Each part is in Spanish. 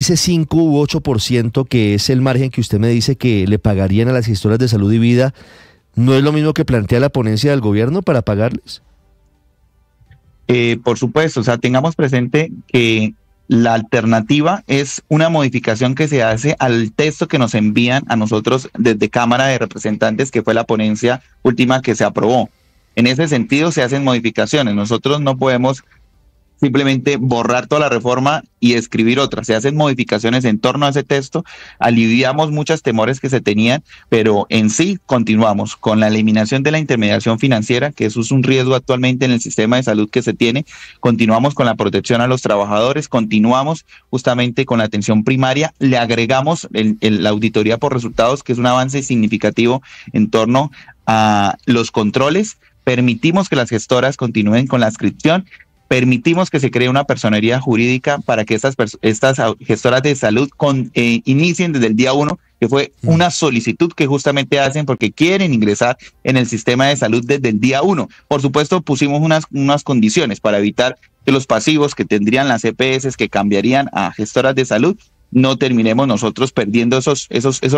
ese 5 u 8% que es el margen que usted me dice que le pagarían a las gestoras de salud y vida, ¿no es lo mismo que plantea la ponencia del gobierno para pagarles? Por supuesto, o sea, tengamos presente que la alternativa es una modificación que se hace al texto que nos envían a nosotros desde Cámara de Representantes, que fue la ponencia última que se aprobó. En ese sentido se hacen modificaciones. Nosotros no podemos simplemente borrar toda la reforma y escribir otra. Se hacen modificaciones en torno a ese texto, aliviamos muchos temores que se tenían, pero en sí continuamos con la eliminación de la intermediación financiera, que eso es un riesgo actualmente en el sistema de salud que se tiene, continuamos con la protección a los trabajadores, continuamos justamente con la atención primaria, le agregamos la auditoría por resultados, que es un avance significativo en torno a los controles, permitimos que las gestoras continúen con la adscripción, permitimos que se cree una personería jurídica para que estas gestoras de salud inicien desde el día 1, que fue una solicitud que justamente hacen porque quieren ingresar en el sistema de salud desde el día 1. Por supuesto, pusimos unas condiciones para evitar que los pasivos que tendrían las EPS que cambiarían a gestoras de salud no terminemos nosotros perdiendo esos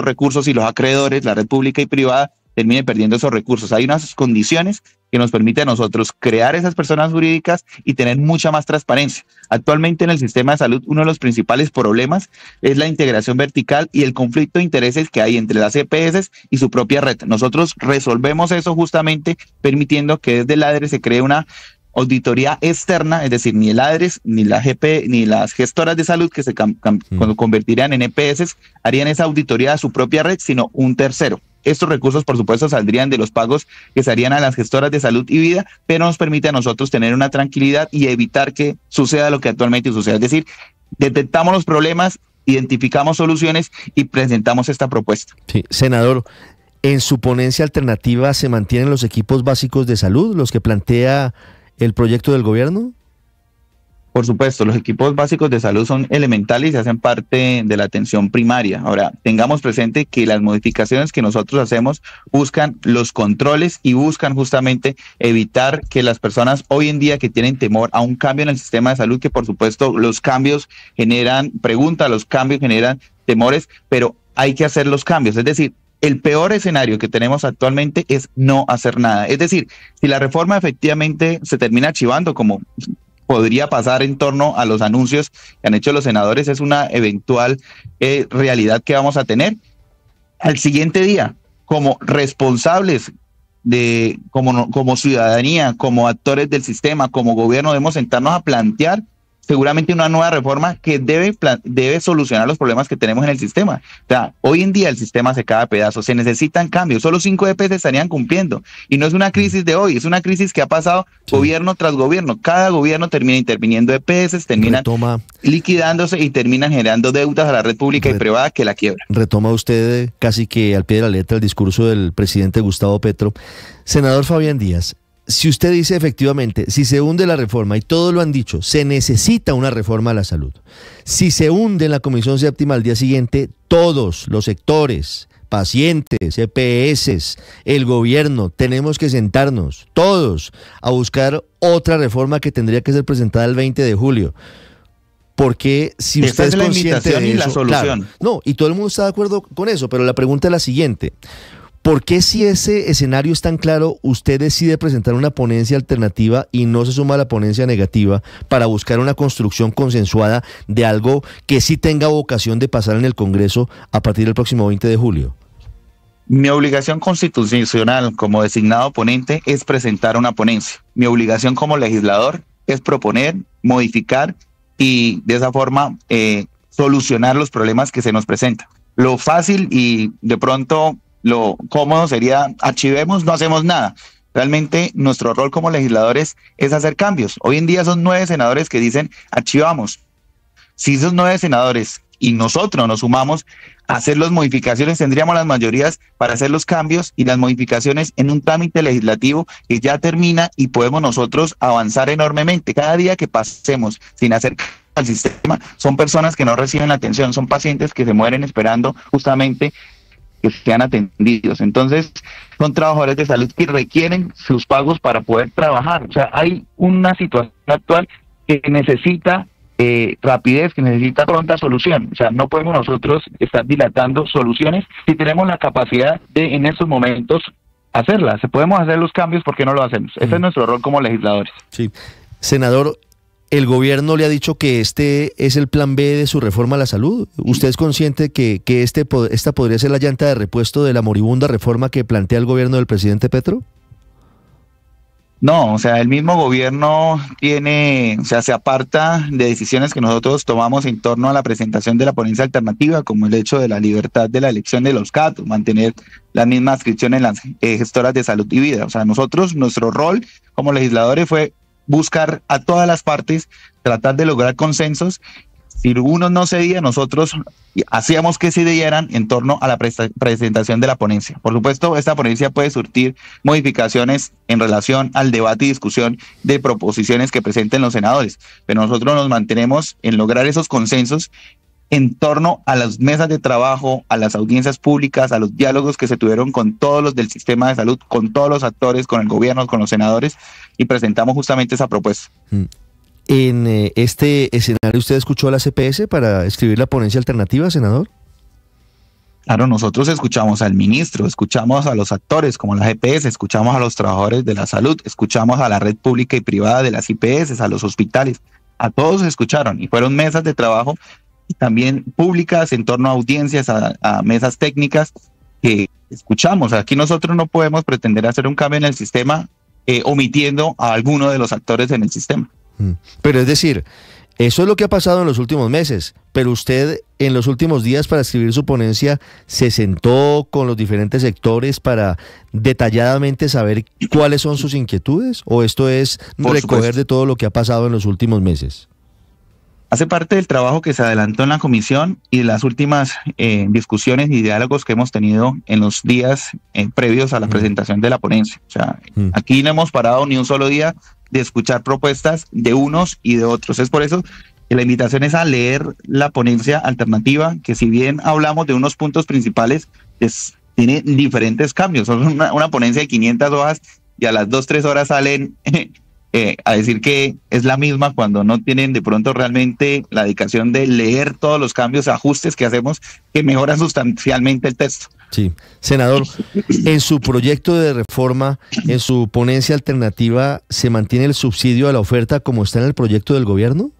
recursos y los acreedores, la red pública y privada, termine perdiendo esos recursos. Hay unas condiciones que nos permiten a nosotros crear esas personas jurídicas y tener mucha más transparencia. Actualmente en el sistema de salud uno de los principales problemas es la integración vertical y el conflicto de intereses que hay entre las EPS y su propia red. Nosotros resolvemos eso justamente permitiendo que desde el ADRE se cree una auditoría externa, es decir, ni el ADRES, ni la GP, ni las gestoras de salud que se convertirían en EPS harían esa auditoría a su propia red, sino un tercero. Estos recursos, por supuesto, saldrían de los pagos que se harían a las gestoras de salud y vida, pero nos permite a nosotros tener una tranquilidad y evitar que suceda lo que actualmente sucede. Es decir, detectamos los problemas, identificamos soluciones y presentamos esta propuesta. Sí, senador, ¿en su ponencia alternativa se mantienen los equipos básicos de salud, los que plantea el proyecto del gobierno? Por supuesto, los equipos básicos de salud son elementales y hacen parte de la atención primaria. Ahora, tengamos presente que las modificaciones que nosotros hacemos buscan los controles y buscan justamente evitar que las personas hoy en día que tienen temor a un cambio en el sistema de salud, que por supuesto los cambios generan preguntas, los cambios generan temores, pero hay que hacer los cambios. Es decir, el peor escenario que tenemos actualmente es no hacer nada. Es decir, si la reforma efectivamente se termina archivando, como podría pasar en torno a los anuncios que han hecho los senadores, es una eventual realidad que vamos a tener. Al siguiente día, como responsables como ciudadanía, como actores del sistema, como gobierno, debemos sentarnos a plantear seguramente una nueva reforma que debe solucionar los problemas que tenemos en el sistema. O sea, hoy en día el sistema se cae a pedazos, se necesitan cambios, solo 5 EPS estarían cumpliendo. Y no es una crisis de hoy, es una crisis que ha pasado gobierno tras gobierno. Cada gobierno termina interviniendo EPS, terminan liquidándose y terminan generando deudas a la red pública y privada que la quiebra. Retoma usted casi que al pie de la letra el discurso del presidente Gustavo Petro. Senador Fabián Díaz, si usted dice efectivamente, si se hunde la reforma, y todos lo han dicho, se necesita una reforma a la salud. Si se hunde en la Comisión Séptima al día siguiente, todos los sectores, pacientes, EPS, el gobierno, tenemos que sentarnos, todos, a buscar otra reforma que tendría que ser presentada el 20 de julio. Porque si usted es consciente de eso, la solución. Claro, no, y todo el mundo está de acuerdo con eso, pero la pregunta es la siguiente. ¿Por qué, si ese escenario es tan claro, usted decide presentar una ponencia alternativa y no se suma a la ponencia negativa para buscar una construcción consensuada de algo que sí tenga vocación de pasar en el Congreso a partir del próximo 20 de julio? Mi obligación constitucional como designado ponente es presentar una ponencia. Mi obligación como legislador es proponer, modificar y de esa forma solucionar los problemas que se nos presentan. Lo fácil y de pronto lo cómodo sería archivemos, no hacemos nada. Realmente nuestro rol como legisladores es hacer cambios. Hoy en día son 9 senadores que dicen archivamos. Si esos 9 senadores y nosotros nos sumamos a hacer las modificaciones, tendríamos las mayorías para hacer los cambios y las modificaciones en un trámite legislativo que ya termina y podemos nosotros avanzar enormemente. Cada día que pasemos sin hacer al sistema, son personas que no reciben la atención, son pacientes que se mueren esperando justamente que sean atendidos. Entonces, son trabajadores de salud que requieren sus pagos para poder trabajar. O sea, hay una situación actual que necesita rapidez, que necesita pronta solución. O sea, no podemos nosotros estar dilatando soluciones si tenemos la capacidad de en estos momentos hacerlas. Si podemos hacer los cambios, ¿por qué no lo hacemos? Ese es nuestro rol como legisladores. Sí. Senador, ¿el gobierno le ha dicho que este es el plan B de su reforma a la salud? ¿Usted es consciente que esta podría ser la llanta de repuesto de la moribunda reforma que plantea el gobierno del presidente Petro? No, o sea, el mismo gobierno se aparta de decisiones que nosotros tomamos en torno a la presentación de la ponencia alternativa, como el hecho de la libertad de la elección de los CAT, mantener la misma adscripción en las gestoras de salud y vida. O sea, nuestro rol como legisladores fue buscar a todas las partes, tratar de lograr consensos. Si uno no cedía, nosotros hacíamos que se dieran en torno a la presentación de la ponencia. Por supuesto, esta ponencia puede surtir modificaciones en relación al debate y discusión de proposiciones que presenten los senadores, pero nosotros nos mantenemos en lograr esos consensos en torno a las mesas de trabajo, a las audiencias públicas, a los diálogos que se tuvieron con todos los del sistema de salud, con todos los actores, con el gobierno, con los senadores, y presentamos justamente esa propuesta. En este escenario, ¿usted escuchó a la CPS para escribir la ponencia alternativa, senador? Claro, nosotros escuchamos al ministro, escuchamos a los actores como la GPS, escuchamos a los trabajadores de la salud, escuchamos a la red pública y privada de las IPS, a los hospitales, a todos escucharon y fueron mesas de trabajo y también públicas en torno a audiencias, a mesas técnicas que escuchamos. Aquí nosotros no podemos pretender hacer un cambio en el sistema omitiendo a alguno de los actores en el sistema. Pero es decir, eso es lo que ha pasado en los últimos meses, pero usted en los últimos días para escribir su ponencia se sentó con los diferentes sectores para detalladamente saber cuáles son sus inquietudes, ¿o esto es recoger de todo lo que ha pasado en los últimos meses? Hace parte del trabajo que se adelantó en la comisión y de las últimas discusiones y diálogos que hemos tenido en los días previos a la presentación de la ponencia. O sea, aquí no hemos parado ni un solo día de escuchar propuestas de unos y de otros. Es por eso que la invitación es a leer la ponencia alternativa, que si bien hablamos de unos puntos principales, tiene diferentes cambios. Son una ponencia de 500 hojas y a las 2-3 horas salen a decir que es la misma cuando no tienen de pronto realmente la dedicación de leer todos los cambios, ajustes que hacemos que mejoran sustancialmente el texto. Sí, senador, en su proyecto de reforma, en su ponencia alternativa, ¿se mantiene el subsidio a la oferta como está en el proyecto del gobierno?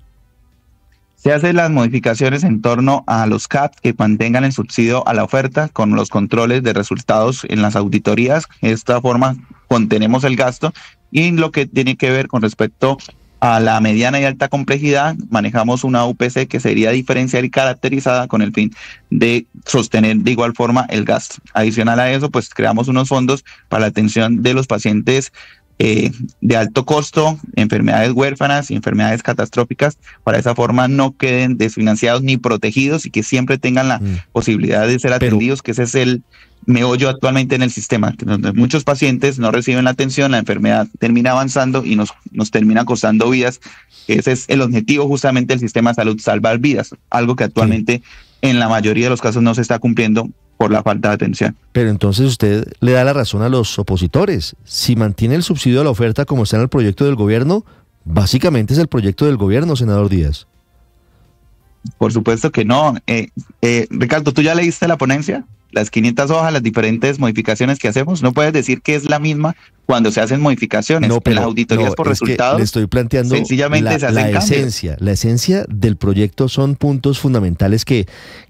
Se hacen las modificaciones en torno a los CAP que mantengan el subsidio a la oferta con los controles de resultados en las auditorías. De esta forma contenemos el gasto y lo que tiene que ver con respecto a la mediana y alta complejidad, manejamos una UPC que sería diferencial y caracterizada con el fin de sostener de igual forma el gasto. Adicional a eso, pues creamos unos fondos para la atención de los pacientes de alto costo, enfermedades huérfanas y enfermedades catastróficas, para esa forma no queden desfinanciados ni protegidos y que siempre tengan la posibilidad de ser atendidos, que ese es el meollo actualmente en el sistema, donde muchos pacientes no reciben la atención, la enfermedad termina avanzando y nos termina costando vidas. Ese es el objetivo justamente del sistema de salud, salvar vidas, algo que actualmente en la mayoría de los casos no se está cumpliendo por la falta de atención. Pero entonces usted le da la razón a los opositores. Si mantiene el subsidio a la oferta como está en el proyecto del gobierno, básicamente es el proyecto del gobierno, senador Díaz. Por supuesto que no. Ricardo, ¿tú ya leíste la ponencia? Las 500 hojas, las diferentes modificaciones que hacemos, no puedes decir que es la misma cuando se hacen modificaciones. No, pero las auditorías por resultados, le estoy planteando sencillamente se hacen cambios. La esencia del proyecto son puntos fundamentales que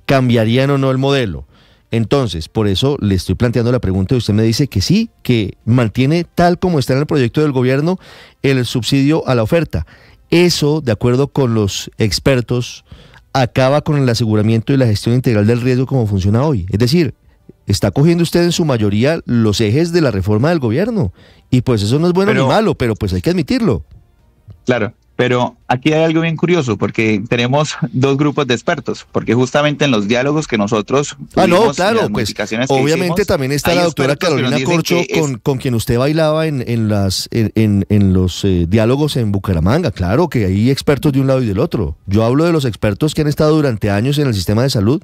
cambiarían o no el modelo. Entonces, por eso le estoy planteando la pregunta y usted me dice que sí, que mantiene tal como está en el proyecto del gobierno el subsidio a la oferta. Eso, de acuerdo con los expertos, acaba con el aseguramiento y la gestión integral del riesgo como funciona hoy. Es decir, está cogiendo usted en su mayoría los ejes de la reforma del gobierno. Y pues eso no es bueno ni malo, pero pues hay que admitirlo. Claro, pero aquí hay algo bien curioso, porque tenemos dos grupos de expertos, porque justamente en los diálogos que nosotros no, claro, pues obviamente también está la doctora Carolina Corcho, con quien usted bailaba en los diálogos en Bucaramanga. Claro que hay expertos de un lado y del otro. Yo hablo de los expertos que han estado durante años en el sistema de salud.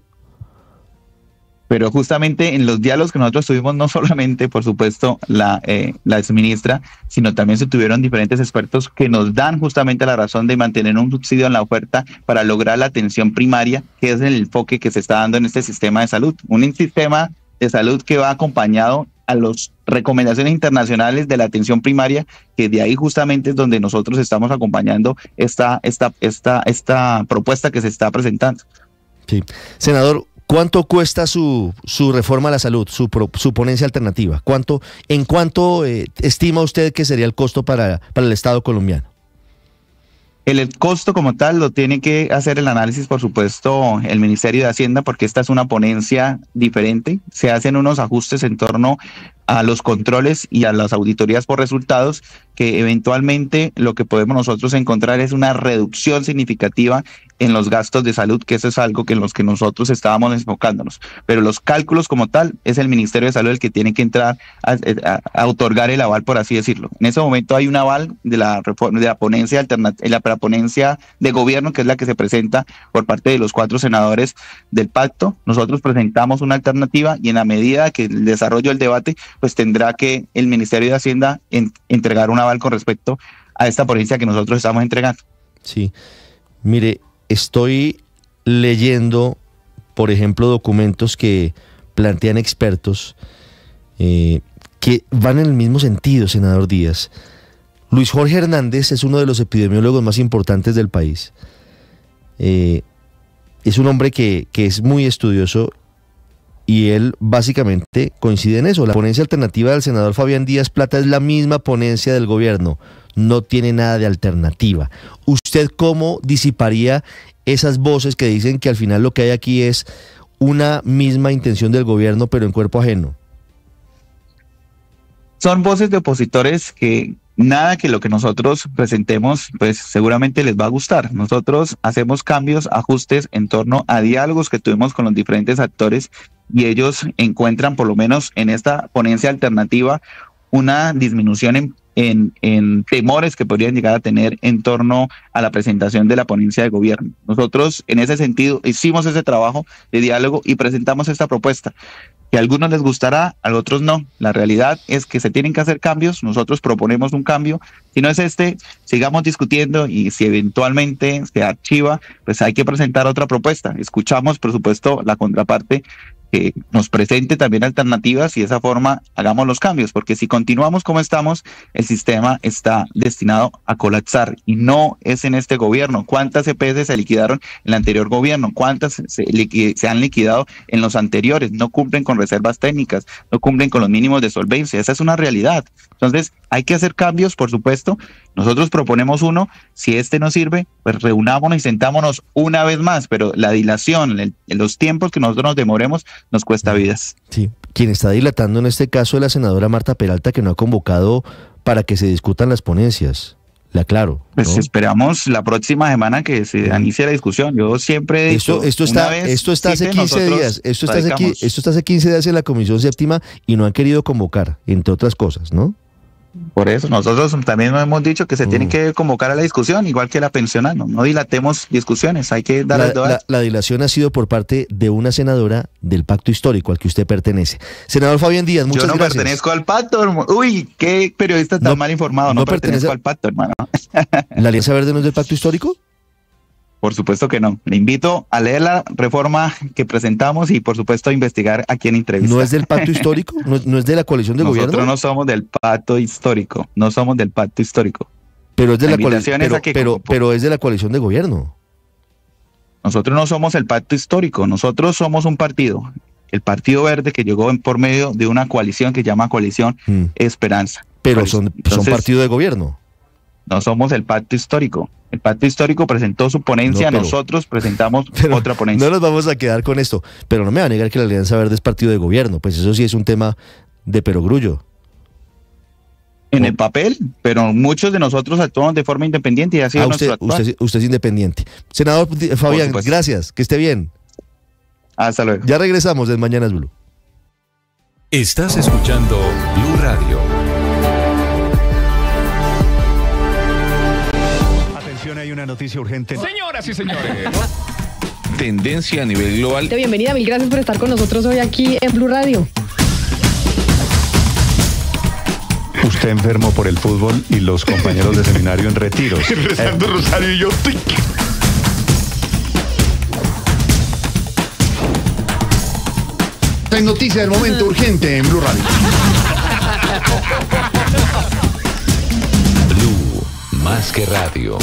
Pero justamente en los diálogos que nosotros tuvimos, no solamente, por supuesto, la exministra, sino también se tuvieron diferentes expertos que nos dan justamente la razón de mantener un subsidio en la oferta para lograr la atención primaria, que es el enfoque que se está dando en este sistema de salud. Un sistema de salud que va acompañado a las recomendaciones internacionales de la atención primaria, que de ahí justamente es donde nosotros estamos acompañando esta propuesta que se está presentando. Sí. Senador, ¿cuánto cuesta su reforma a la salud, su ponencia alternativa? ¿En cuánto estima usted que sería el costo para el Estado colombiano? El costo como tal lo tiene que hacer el análisis, por supuesto, el Ministerio de Hacienda, porque esta es una ponencia diferente. Se hacen unos ajustes en torno a los controles y a las auditorías por resultados, que eventualmente lo que podemos nosotros encontrar es una reducción significativa en los gastos de salud, que eso es algo que en los que nosotros estábamos enfocándonos. Pero los cálculos como tal es el Ministerio de Salud el que tiene que entrar a otorgar el aval, por así decirlo. En ese momento hay un aval de la ponencia alternativa, la ponencia de gobierno, que es la que se presenta por parte de los 4 senadores del pacto. Nosotros presentamos una alternativa y en la medida que el desarrollo del debate, pues tendrá que el Ministerio de Hacienda entregar un aval con respecto a esta ponencia que nosotros estamos entregando. Sí, mire, estoy leyendo, por ejemplo, documentos que plantean expertos que van en el mismo sentido, senador Díaz. Luis Jorge Hernández es uno de los epidemiólogos más importantes del país. Es un hombre que es muy estudioso y él básicamente coincide en eso. La ponencia alternativa del senador Fabián Díaz Plata es la misma ponencia del gobierno, no tiene nada de alternativa. ¿Usted cómo disiparía esas voces que dicen que al final lo que hay aquí es una misma intención del gobierno pero en cuerpo ajeno? Son voces de opositores que nada que lo que nosotros presentemos pues seguramente les va a gustar. Nosotros hacemos cambios, ajustes en torno a diálogos que tuvimos con los diferentes actores y ellos encuentran, por lo menos en esta ponencia alternativa, una disminución en temores que podrían llegar a tener en torno a la presentación de la ponencia de gobierno. Nosotros en ese sentido hicimos ese trabajo de diálogo y presentamos esta propuesta. Que a algunos les gustará, a otros no. La realidad es que se tienen que hacer cambios, nosotros proponemos un cambio. Si no es este, sigamos discutiendo y si eventualmente se archiva, pues hay que presentar otra propuesta. Escuchamos, por supuesto, la contraparte que nos presente también alternativas y de esa forma hagamos los cambios, porque si continuamos como estamos, el sistema está destinado a colapsar y no es en este gobierno. ¿Cuántas EPS se liquidaron en el anterior gobierno? ¿Cuántas se han liquidado en los anteriores? No cumplen con reservas técnicas, no cumplen con los mínimos de solvencia. Esa es una realidad. Entonces hay que hacer cambios, por supuesto. Nosotros proponemos uno, si este no sirve, pues reunámonos y sentámonos una vez más, pero la dilación, los tiempos que nosotros nos demoremos, nos cuesta vidas. Sí, quien está dilatando en este caso es la senadora Marta Peralta, que no ha convocado para que se discutan las ponencias. Le aclaro, ¿no? Pues esperamos la próxima semana que se inicie la discusión. Yo siempre he dicho, esto está hace 15 días, esto está hace 15 días en la Comisión Séptima y no han querido convocar, entre otras cosas, ¿no? Por eso nosotros también nos hemos dicho que se tiene que convocar a la discusión, igual que la pensional, no dilatemos discusiones, hay que darle la dilación ha sido por parte de una senadora del pacto histórico al que usted pertenece. Senador Fabián Díaz, muchas gracias. Yo no pertenezco al pacto, hermano. Uy, qué periodista tan mal informado, no pertenezco al pacto, hermano. ¿La Alianza Verde no es del pacto histórico? Por supuesto que no. Le invito a leer la reforma que presentamos y por supuesto a investigar a quién entrevistar. ¿No es del pacto histórico? ¿No es de la coalición de gobierno? Nosotros no somos del pacto histórico, no somos del pacto histórico. Pero es de la coalición, pero es de la coalición de gobierno. Nosotros no somos el pacto histórico, nosotros somos un partido, el Partido Verde, que llegó por medio de una coalición que se llama Coalición Esperanza. Pero son partido de gobierno. No somos el pacto histórico. El pacto histórico presentó su ponencia, nosotros presentamos otra ponencia. No nos vamos a quedar con esto, pero no me va a negar que la Alianza Verde es partido de gobierno, pues eso sí es un tema de perogrullo. En el papel, pero muchos de nosotros actuamos de forma independiente y ha sido nuestro actuar. Usted es independiente. Senador Fabián, gracias, que esté bien. Hasta luego. Ya regresamos de Mañanas Blue. Estás escuchando Blue Radio. Hay una noticia urgente. Señoras y señores, tendencia a nivel global. Bienvenida, mil gracias por estar con nosotros hoy aquí en Blue Radio. Usted enfermo por el fútbol y los compañeros de seminario en retiros. Rezando rosario y yo... En noticia del momento urgente en Blue Radio. Blue, más que radio.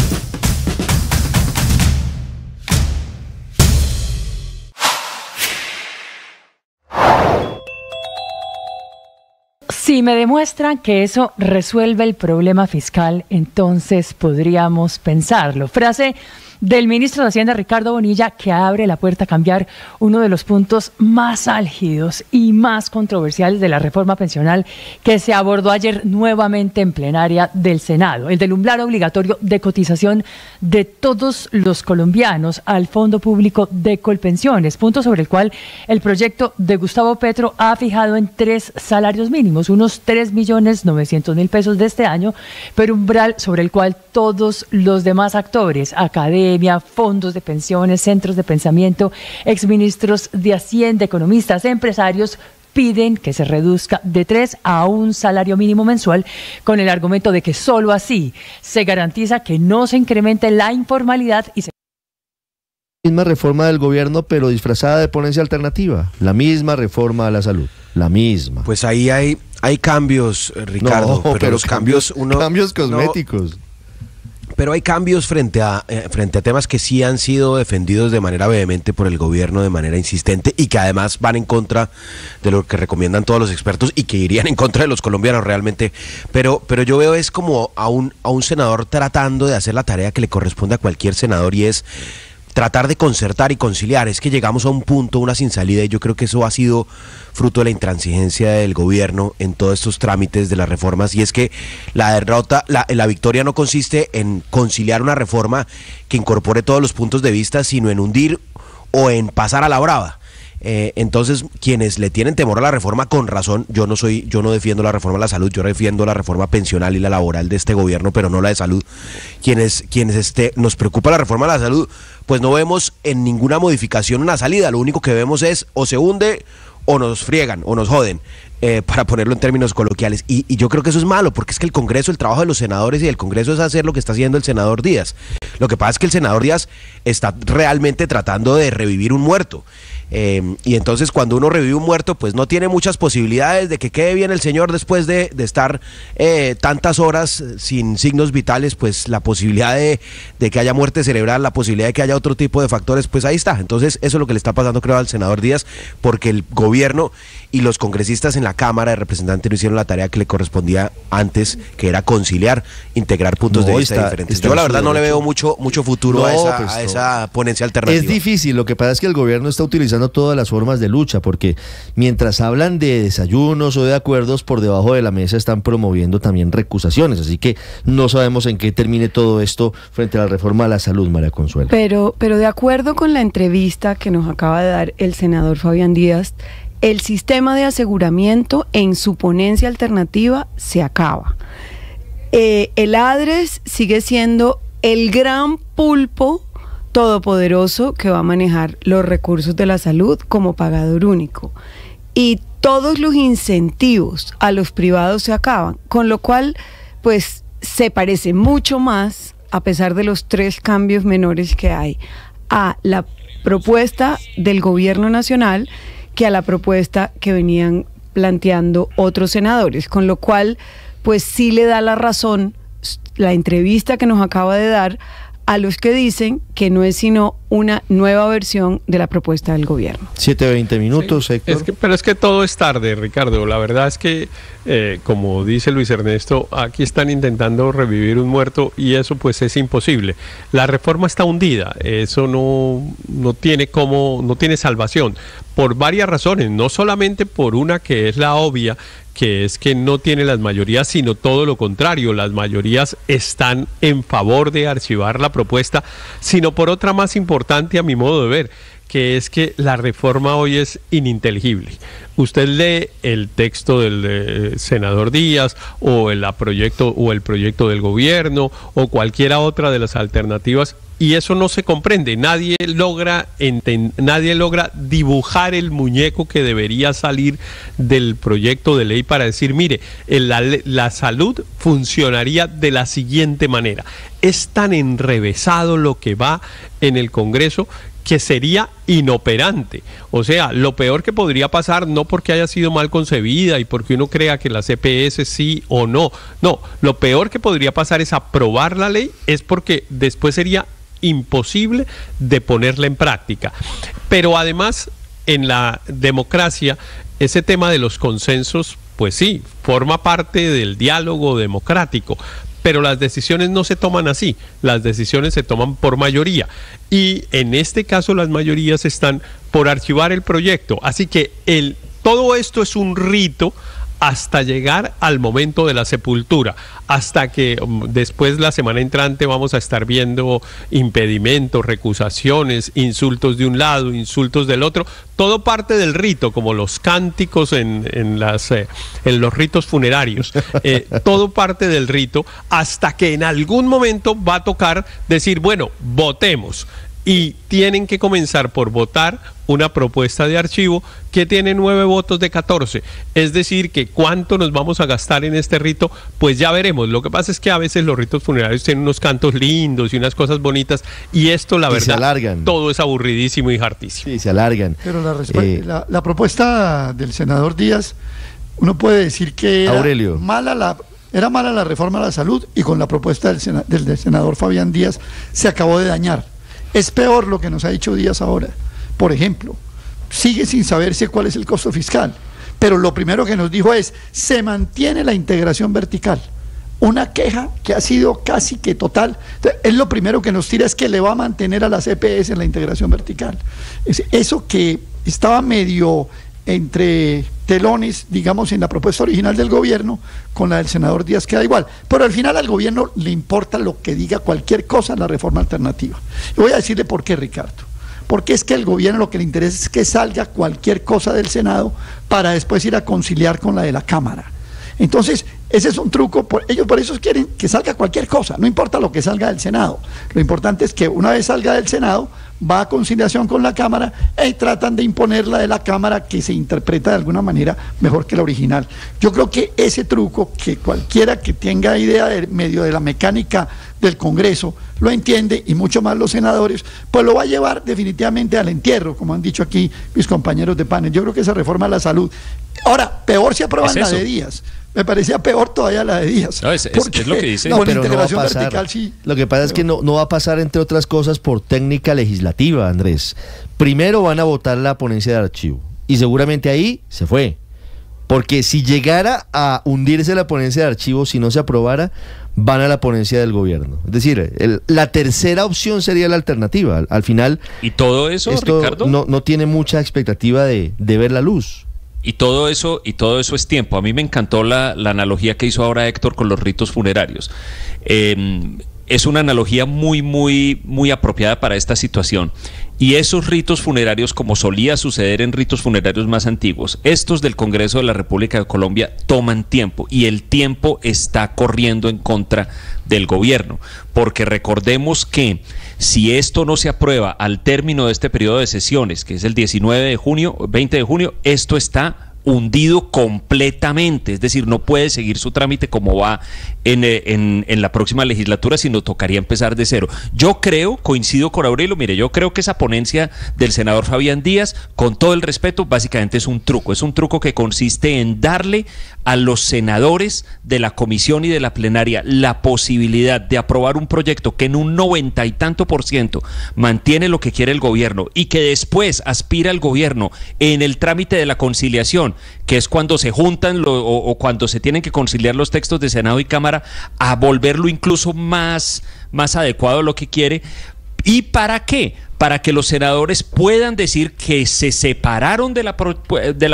Si me demuestran que eso resuelve el problema fiscal, entonces podríamos pensarlo. Frase del ministro de Hacienda, Ricardo Bonilla, que abre la puerta a cambiar uno de los puntos más álgidos y más controversiales de la reforma pensional que se abordó ayer nuevamente en plenaria del Senado, el del umbral obligatorio de cotización de todos los colombianos al Fondo Público de Colpensiones, punto sobre el cual el proyecto de Gustavo Petro ha fijado en 3 salarios mínimos, unos 3.900.000 pesos de este año, pero umbral sobre el cual todos los demás actores, académicos, fondos de pensiones, centros de pensamiento, exministros de Hacienda, economistas, empresarios, piden que se reduzca de 3 a 1 salario mínimo mensual con el argumento de que solo así se garantiza que no se incremente la informalidad y se... Misma reforma del gobierno, pero disfrazada de ponencia alternativa. La misma reforma a la salud. La misma. Pues ahí hay cambios, Ricardo, no, pero los cambios cambios cosméticos. No, pero hay cambios frente a temas que sí han sido defendidos de manera vehemente por el gobierno, de manera insistente, y que además van en contra de lo que recomiendan todos los expertos y que irían en contra de los colombianos realmente. Pero yo veo es como a un senador tratando de hacer la tarea que le corresponde a cualquier senador, y es tratar de concertar y conciliar. Es que llegamos a un punto, una sin salida, y yo creo que eso ha sido fruto de la intransigencia del gobierno en todos estos trámites de las reformas, y es que la victoria no consiste en conciliar una reforma que incorpore todos los puntos de vista, sino en hundir o en pasar a la brava. Entonces, quienes le tienen temor a la reforma, con razón, yo no defiendo la reforma a la salud, yo defiendo la reforma pensional y la laboral de este gobierno, pero no la de salud. Quienes nos preocupa la reforma a la salud, pues no vemos en ninguna modificación una salida, lo único que vemos es o se hunde o nos friegan o nos joden, para ponerlo en términos coloquiales, y yo creo que eso es malo, porque es que el Congreso, el trabajo de los senadores y del Congreso es hacer lo que está haciendo el senador Díaz. Lo que pasa es que el senador Díaz está realmente tratando de revivir un muerto. Y entonces cuando uno revive un muerto, pues no tiene muchas posibilidades de que quede bien el señor después de estar tantas horas sin signos vitales. Pues la posibilidad de que haya muerte cerebral, la posibilidad de que haya otro tipo de factores, pues ahí está. Entonces eso es lo que le está pasando, creo, al senador Díaz, porque el gobierno y los congresistas en la Cámara de Representantes no hicieron la tarea que le correspondía antes, que era conciliar, integrar puntos de vista diferentes. Yo la verdad no le veo mucho futuro a esa ponencia alternativa. Es difícil, lo que pasa es que el gobierno está utilizando todas las formas de lucha, porque mientras hablan de desayunos o de acuerdos, por debajo de la mesa están promoviendo también recusaciones, así que no sabemos en qué termine todo esto frente a la reforma a la salud, María Consuelo. Pero de acuerdo con la entrevista que nos acaba de dar el senador Fabián Díaz, el sistema de aseguramiento en su ponencia alternativa se acaba. El ADRES sigue siendo el gran pulpo todopoderoso que va a manejar los recursos de la salud como pagador único. Y todos los incentivos a los privados se acaban, con lo cual, pues, se parece mucho más, a pesar de los 3 cambios menores que hay, a la propuesta del gobierno nacional que a la propuesta que venían planteando otros senadores, con lo cual, pues sí le da la razón la entrevista que nos acaba de dar a los que dicen que no es sino una nueva versión de la propuesta del gobierno. 7:20 minutos, sí, Héctor. Pero es que todo es tarde, Ricardo. La verdad es que, como dice Luis Ernesto, aquí están intentando revivir un muerto y eso pues es imposible. La reforma está hundida, eso no tiene salvación, por varias razones, no solamente por una que es la obvia, que es que no tiene las mayorías, sino todo lo contrario, las mayorías están en favor de archivar la propuesta, sino por otra más importante a mi modo de ver, que es que la reforma hoy es ininteligible. Usted lee el texto del senador Díaz o el proyecto del gobierno o cualquiera otra de las alternativas y eso no se comprende. Nadie logra dibujar el muñeco que debería salir del proyecto de ley para decir, mire, la salud funcionaría de la siguiente manera. Es tan enrevesado lo que va en el Congreso que sería inoperante. O sea, lo peor que podría pasar, no porque haya sido mal concebida y porque uno crea que la CPS sí o no, lo peor que podría pasar es aprobar la ley, es porque después sería imposible de ponerla en práctica. Pero además, en la democracia, ese tema de los consensos, pues sí, forma parte del diálogo democrático, pero las decisiones no se toman así, las decisiones se toman por mayoría, y en este caso las mayorías están por archivar el proyecto, así que todo esto es un rito hasta llegar al momento de la sepultura, hasta que después la semana entrante vamos a estar viendo impedimentos, recusaciones, insultos de un lado, insultos del otro, todo parte del rito, como los cánticos en los ritos funerarios, todo parte del rito, hasta que en algún momento va a tocar decir, bueno, votemos. Y tienen que comenzar por votar una propuesta de archivo que tiene 9 votos de 14. Es decir, que cuánto nos vamos a gastar en este rito, pues ya veremos. Lo que pasa es que a veces los ritos funerarios tienen unos cantos lindos y unas cosas bonitas, y esto, la verdad, todo es aburridísimo y hartísimo. Sí, se alargan. Pero la propuesta del senador Díaz, uno puede decir que era mala la reforma a la salud, y con la propuesta del senador Fabián Díaz se acabó de dañar. Es peor lo que nos ha dicho Díaz ahora. Por ejemplo, sigue sin saberse cuál es el costo fiscal, pero lo primero que nos dijo es, se mantiene la integración vertical. Una queja que ha sido casi que total. Él lo primero que nos tira es que le va a mantener a la CPS en la integración vertical. Eso que estaba medio entre telones, digamos, en la propuesta original del gobierno, con la del senador Díaz queda igual, pero al final al gobierno le importa lo que diga cualquier cosa en la reforma alternativa. Y voy a decirle por qué, Ricardo, porque es que al gobierno lo que le interesa es que salga cualquier cosa del Senado para después ir a conciliar con la de la Cámara. Entonces, ese es un truco, ellos por eso quieren que salga cualquier cosa, no importa lo que salga del Senado, lo importante es que una vez salga del Senado, va a conciliación con la Cámara y tratan de imponer la de la Cámara, que se interpreta de alguna manera mejor que la original. Yo creo que ese truco, que cualquiera que tenga idea de medio de la mecánica del Congreso lo entiende, y mucho más los senadores, pues lo va a llevar definitivamente al entierro, como han dicho aquí mis compañeros de panel. Yo creo que esa reforma a la salud, ahora, peor si aprueban la de Díaz. Me parecía peor todavía la de Díaz. No, es lo que dice. No, pero no va a pasar. Vertical, sí. Lo que pasa es que no va a pasar, entre otras cosas, por técnica legislativa, Andrés. Primero van a votar la ponencia de archivo, y seguramente ahí se fue. Porque si llegara a hundirse la ponencia de archivo, si no se aprobara, van a la ponencia del gobierno. Es decir, la tercera opción sería la alternativa. Al final, ¿y todo eso, esto, Ricardo? No tiene mucha expectativa de ver la luz. Y todo eso es tiempo. A mí me encantó la analogía que hizo ahora Héctor con los ritos funerarios. Es una analogía muy apropiada para esta situación. Y esos ritos funerarios, como solía suceder en ritos funerarios más antiguos, estos del Congreso de la República de Colombia toman tiempo, y el tiempo está corriendo en contra del gobierno, porque recordemos que si esto no se aprueba al término de este periodo de sesiones, que es el 20 de junio, esto está hundido completamente, es decir, no puede seguir su trámite como va en la próxima legislatura, sino tocaría empezar de cero. Yo coincido con Aurelio, mire, yo creo que esa ponencia del senador Fabián Díaz, con todo el respeto, básicamente es un truco que consiste en darle a los senadores de la comisión y de la plenaria la posibilidad de aprobar un proyecto que en un 90 y tanto % mantiene lo que quiere el gobierno, y que después aspira al gobierno en el trámite de la conciliación, que es cuando se juntan o cuando se tienen que conciliar los textos de Senado y Cámara, a volverlo incluso más adecuado a lo que quiere. ¿Y para qué? Para que los senadores puedan decir que se separaron de la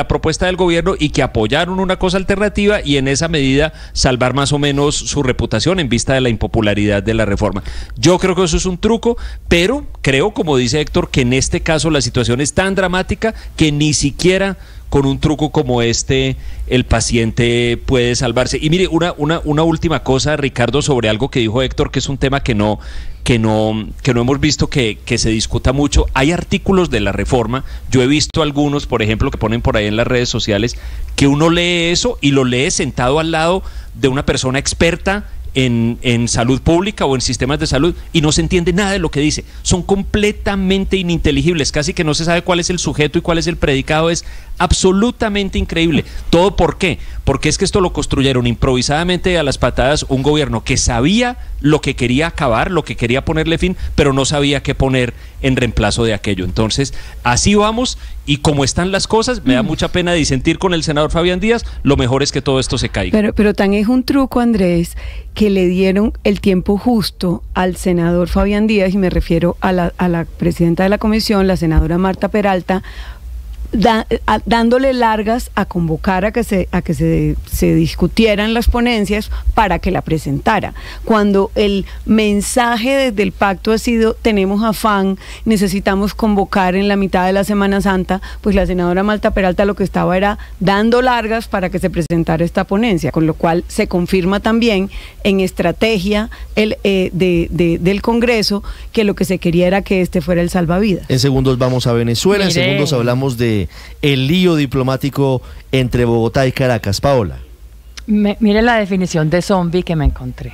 propuesta del gobierno y que apoyaron una cosa alternativa, y en esa medida salvar más o menos su reputación en vista de la impopularidad de la reforma. Yo creo que eso es un truco, pero creo, como dice Héctor, que en este caso la situación es tan dramática que ni siquiera con un truco como este el paciente puede salvarse. Y mire, una última cosa, Ricardo, sobre algo que dijo Héctor, que es un tema que no hemos visto que se discuta mucho. Hay artículos de la reforma, yo he visto algunos, por ejemplo, que ponen por ahí en las redes sociales, que uno lee eso y lo lee sentado al lado de una persona experta en salud pública o en sistemas de salud y no se entiende nada de lo que dice. Son completamente ininteligibles, casi que no se sabe cuál es el sujeto y cuál es el predicado. Es absolutamente increíble. ¿Todo por qué? Porque es que esto lo construyeron improvisadamente a las patadas un gobierno que sabía lo que quería acabar, lo que quería ponerle fin, pero no sabía qué poner en reemplazo de aquello. Entonces, así vamos, y como están las cosas, me da mucha pena disentir con el senador Fabián Díaz, lo mejor es que todo esto se caiga. Pero tan es un truco, Andrés, que le dieron el tiempo justo al senador Fabián Díaz, y me refiero a la presidenta de la comisión, la senadora Marta Peralta, dándole largas a convocar a que se discutieran las ponencias para que la presentara, cuando el mensaje desde el pacto ha sido: tenemos afán, necesitamos convocar en la mitad de la Semana Santa. Pues la senadora Marta Peralta lo que estaba era dando largas para que se presentara esta ponencia, con lo cual se confirma también en estrategia del Congreso que lo que se quería era que este fuera el salvavidas. En segundos vamos a Venezuela. En segundos hablamos de el lío diplomático entre Bogotá y Caracas. Paola. Mire la definición de zombie que me encontré: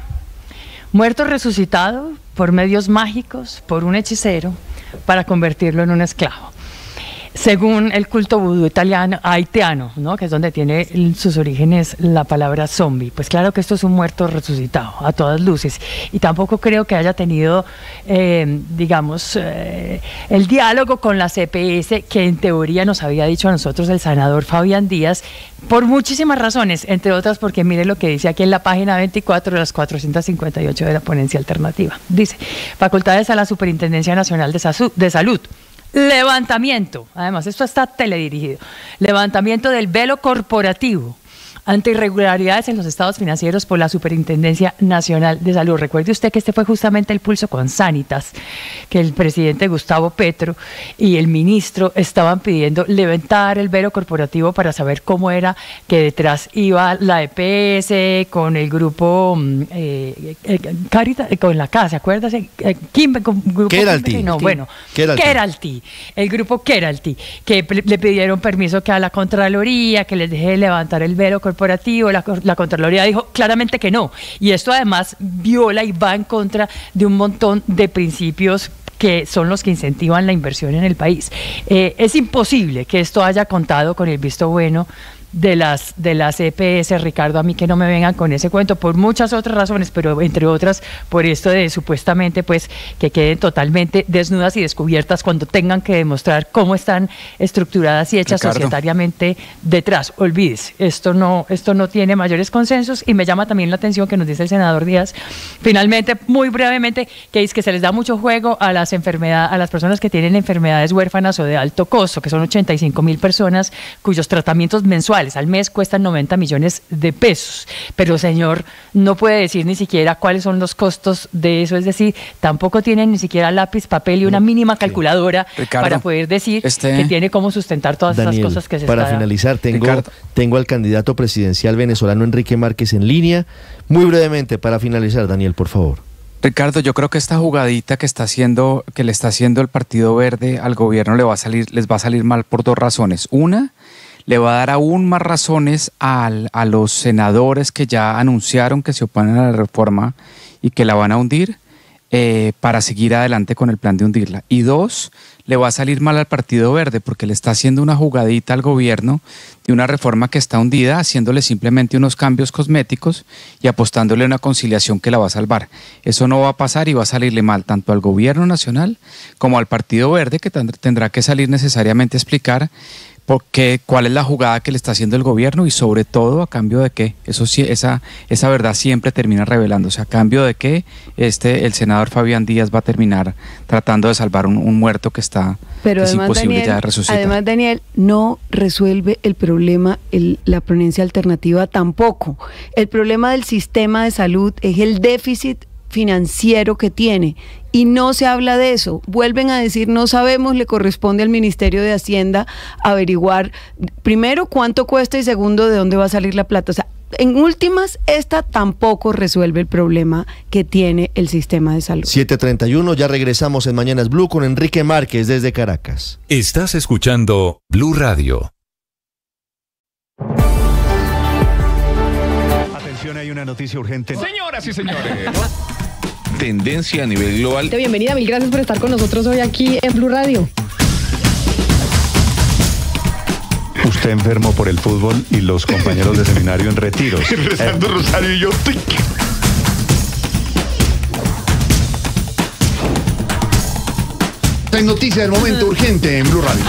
muerto resucitado por medios mágicos por un hechicero para convertirlo en un esclavo, según el culto vudú haitiano, ¿no? Que es donde tiene sus orígenes la palabra zombie. Pues claro que esto es un muerto resucitado, a todas luces. Y tampoco creo que haya tenido, el diálogo con la CPS, que en teoría nos había dicho a nosotros el senador Fabián Díaz, por muchísimas razones, entre otras porque mire lo que dice aquí en la página 24 de las 458 de la ponencia alternativa. Dice: facultades a la Superintendencia Nacional de Salud. Levantamiento, además esto está teledirigido, levantamiento del velo corporativo ante irregularidades en los estados financieros por la Superintendencia Nacional de Salud. Recuerde usted que este fue justamente el pulso con Sanitas, que el presidente Gustavo Petro y el ministro estaban pidiendo levantar el velo corporativo para saber cómo era que detrás iba la EPS con el grupo Caritas, con la casa, acuérdase, Keralty. Keralty, el grupo Keralty, que le pidieron permiso que a la Contraloría que les deje levantar el velo corporativo. La Contraloría dijo claramente que no, y esto además viola y va en contra de un montón de principios que son los que incentivan la inversión en el país. Es imposible que esto haya contado con el visto bueno de las EPS, Ricardo, a mí que no me vengan con ese cuento, por muchas otras razones, pero entre otras por esto de supuestamente pues que queden totalmente desnudas y descubiertas cuando tengan que demostrar cómo están estructuradas y hechas, Ricardo, societariamente detrás. Olvídese, esto no tiene mayores consensos. Y me llama también la atención que nos dice el senador Díaz, finalmente, muy brevemente, que es que se les da mucho juego a las personas que tienen enfermedades huérfanas o de alto costo, que son 85,000 personas cuyos tratamientos mensuales al mes cuestan 90 millones de pesos. Pero, señor, no puede decir ni siquiera cuáles son los costos de eso, es decir, tampoco tienen ni siquiera lápiz, papel y una mínima calculadora, Ricardo, para poder decir que tiene cómo sustentar todas esas cosas que se para finalizar, tengo al candidato presidencial venezolano Enrique Márquez en línea. Muy brevemente, para finalizar, Daniel, por favor. Ricardo, yo creo que esta jugadita que le está haciendo el Partido Verde al gobierno les va a salir mal por dos razones. Una, le va a dar aún más razones a los senadores que ya anunciaron que se oponen a la reforma y que la van a hundir, para seguir adelante con el plan de hundirla. Y dos, le va a salir mal al Partido Verde porque le está haciendo una jugadita al gobierno de una reforma que está hundida, haciéndole simplemente unos cambios cosméticos y apostándole a una conciliación que la va a salvar. Eso no va a pasar y va a salirle mal tanto al gobierno nacional como al Partido Verde, que tendrá que salir necesariamente a explicar cuál es la jugada que le está haciendo el gobierno y sobre todo a cambio de qué. Eso sí, esa verdad siempre termina revelándose. A cambio de qué el senador Fabián Díaz va a terminar tratando de salvar un muerto que está imposible ya de resucitar. Además, Daniel, no resuelve el problema la ponencia alternativa tampoco. El problema del sistema de salud es el déficit financiero que tiene. Y no se habla de eso. Vuelven a decir, no sabemos, le corresponde al Ministerio de Hacienda averiguar, primero, cuánto cuesta y segundo, de dónde va a salir la plata. O sea, en últimas, esta tampoco resuelve el problema que tiene el sistema de salud. 7:31, ya regresamos en Mañanas Blue con Enrique Márquez desde Caracas. Estás escuchando Blue Radio. Atención, hay una noticia urgente. Señoras y señores. Tendencia a nivel global. Bienvenida, mil gracias por estar con nosotros hoy aquí en Blue Radio. Usted enfermo por el fútbol y los compañeros de seminario en retiros. Rezando rosario y yo. Hay noticia del momento urgente en Blue Radio.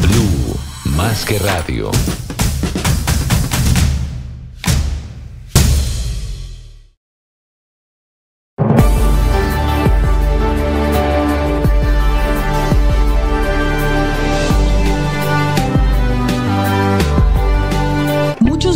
Blue, más que radio.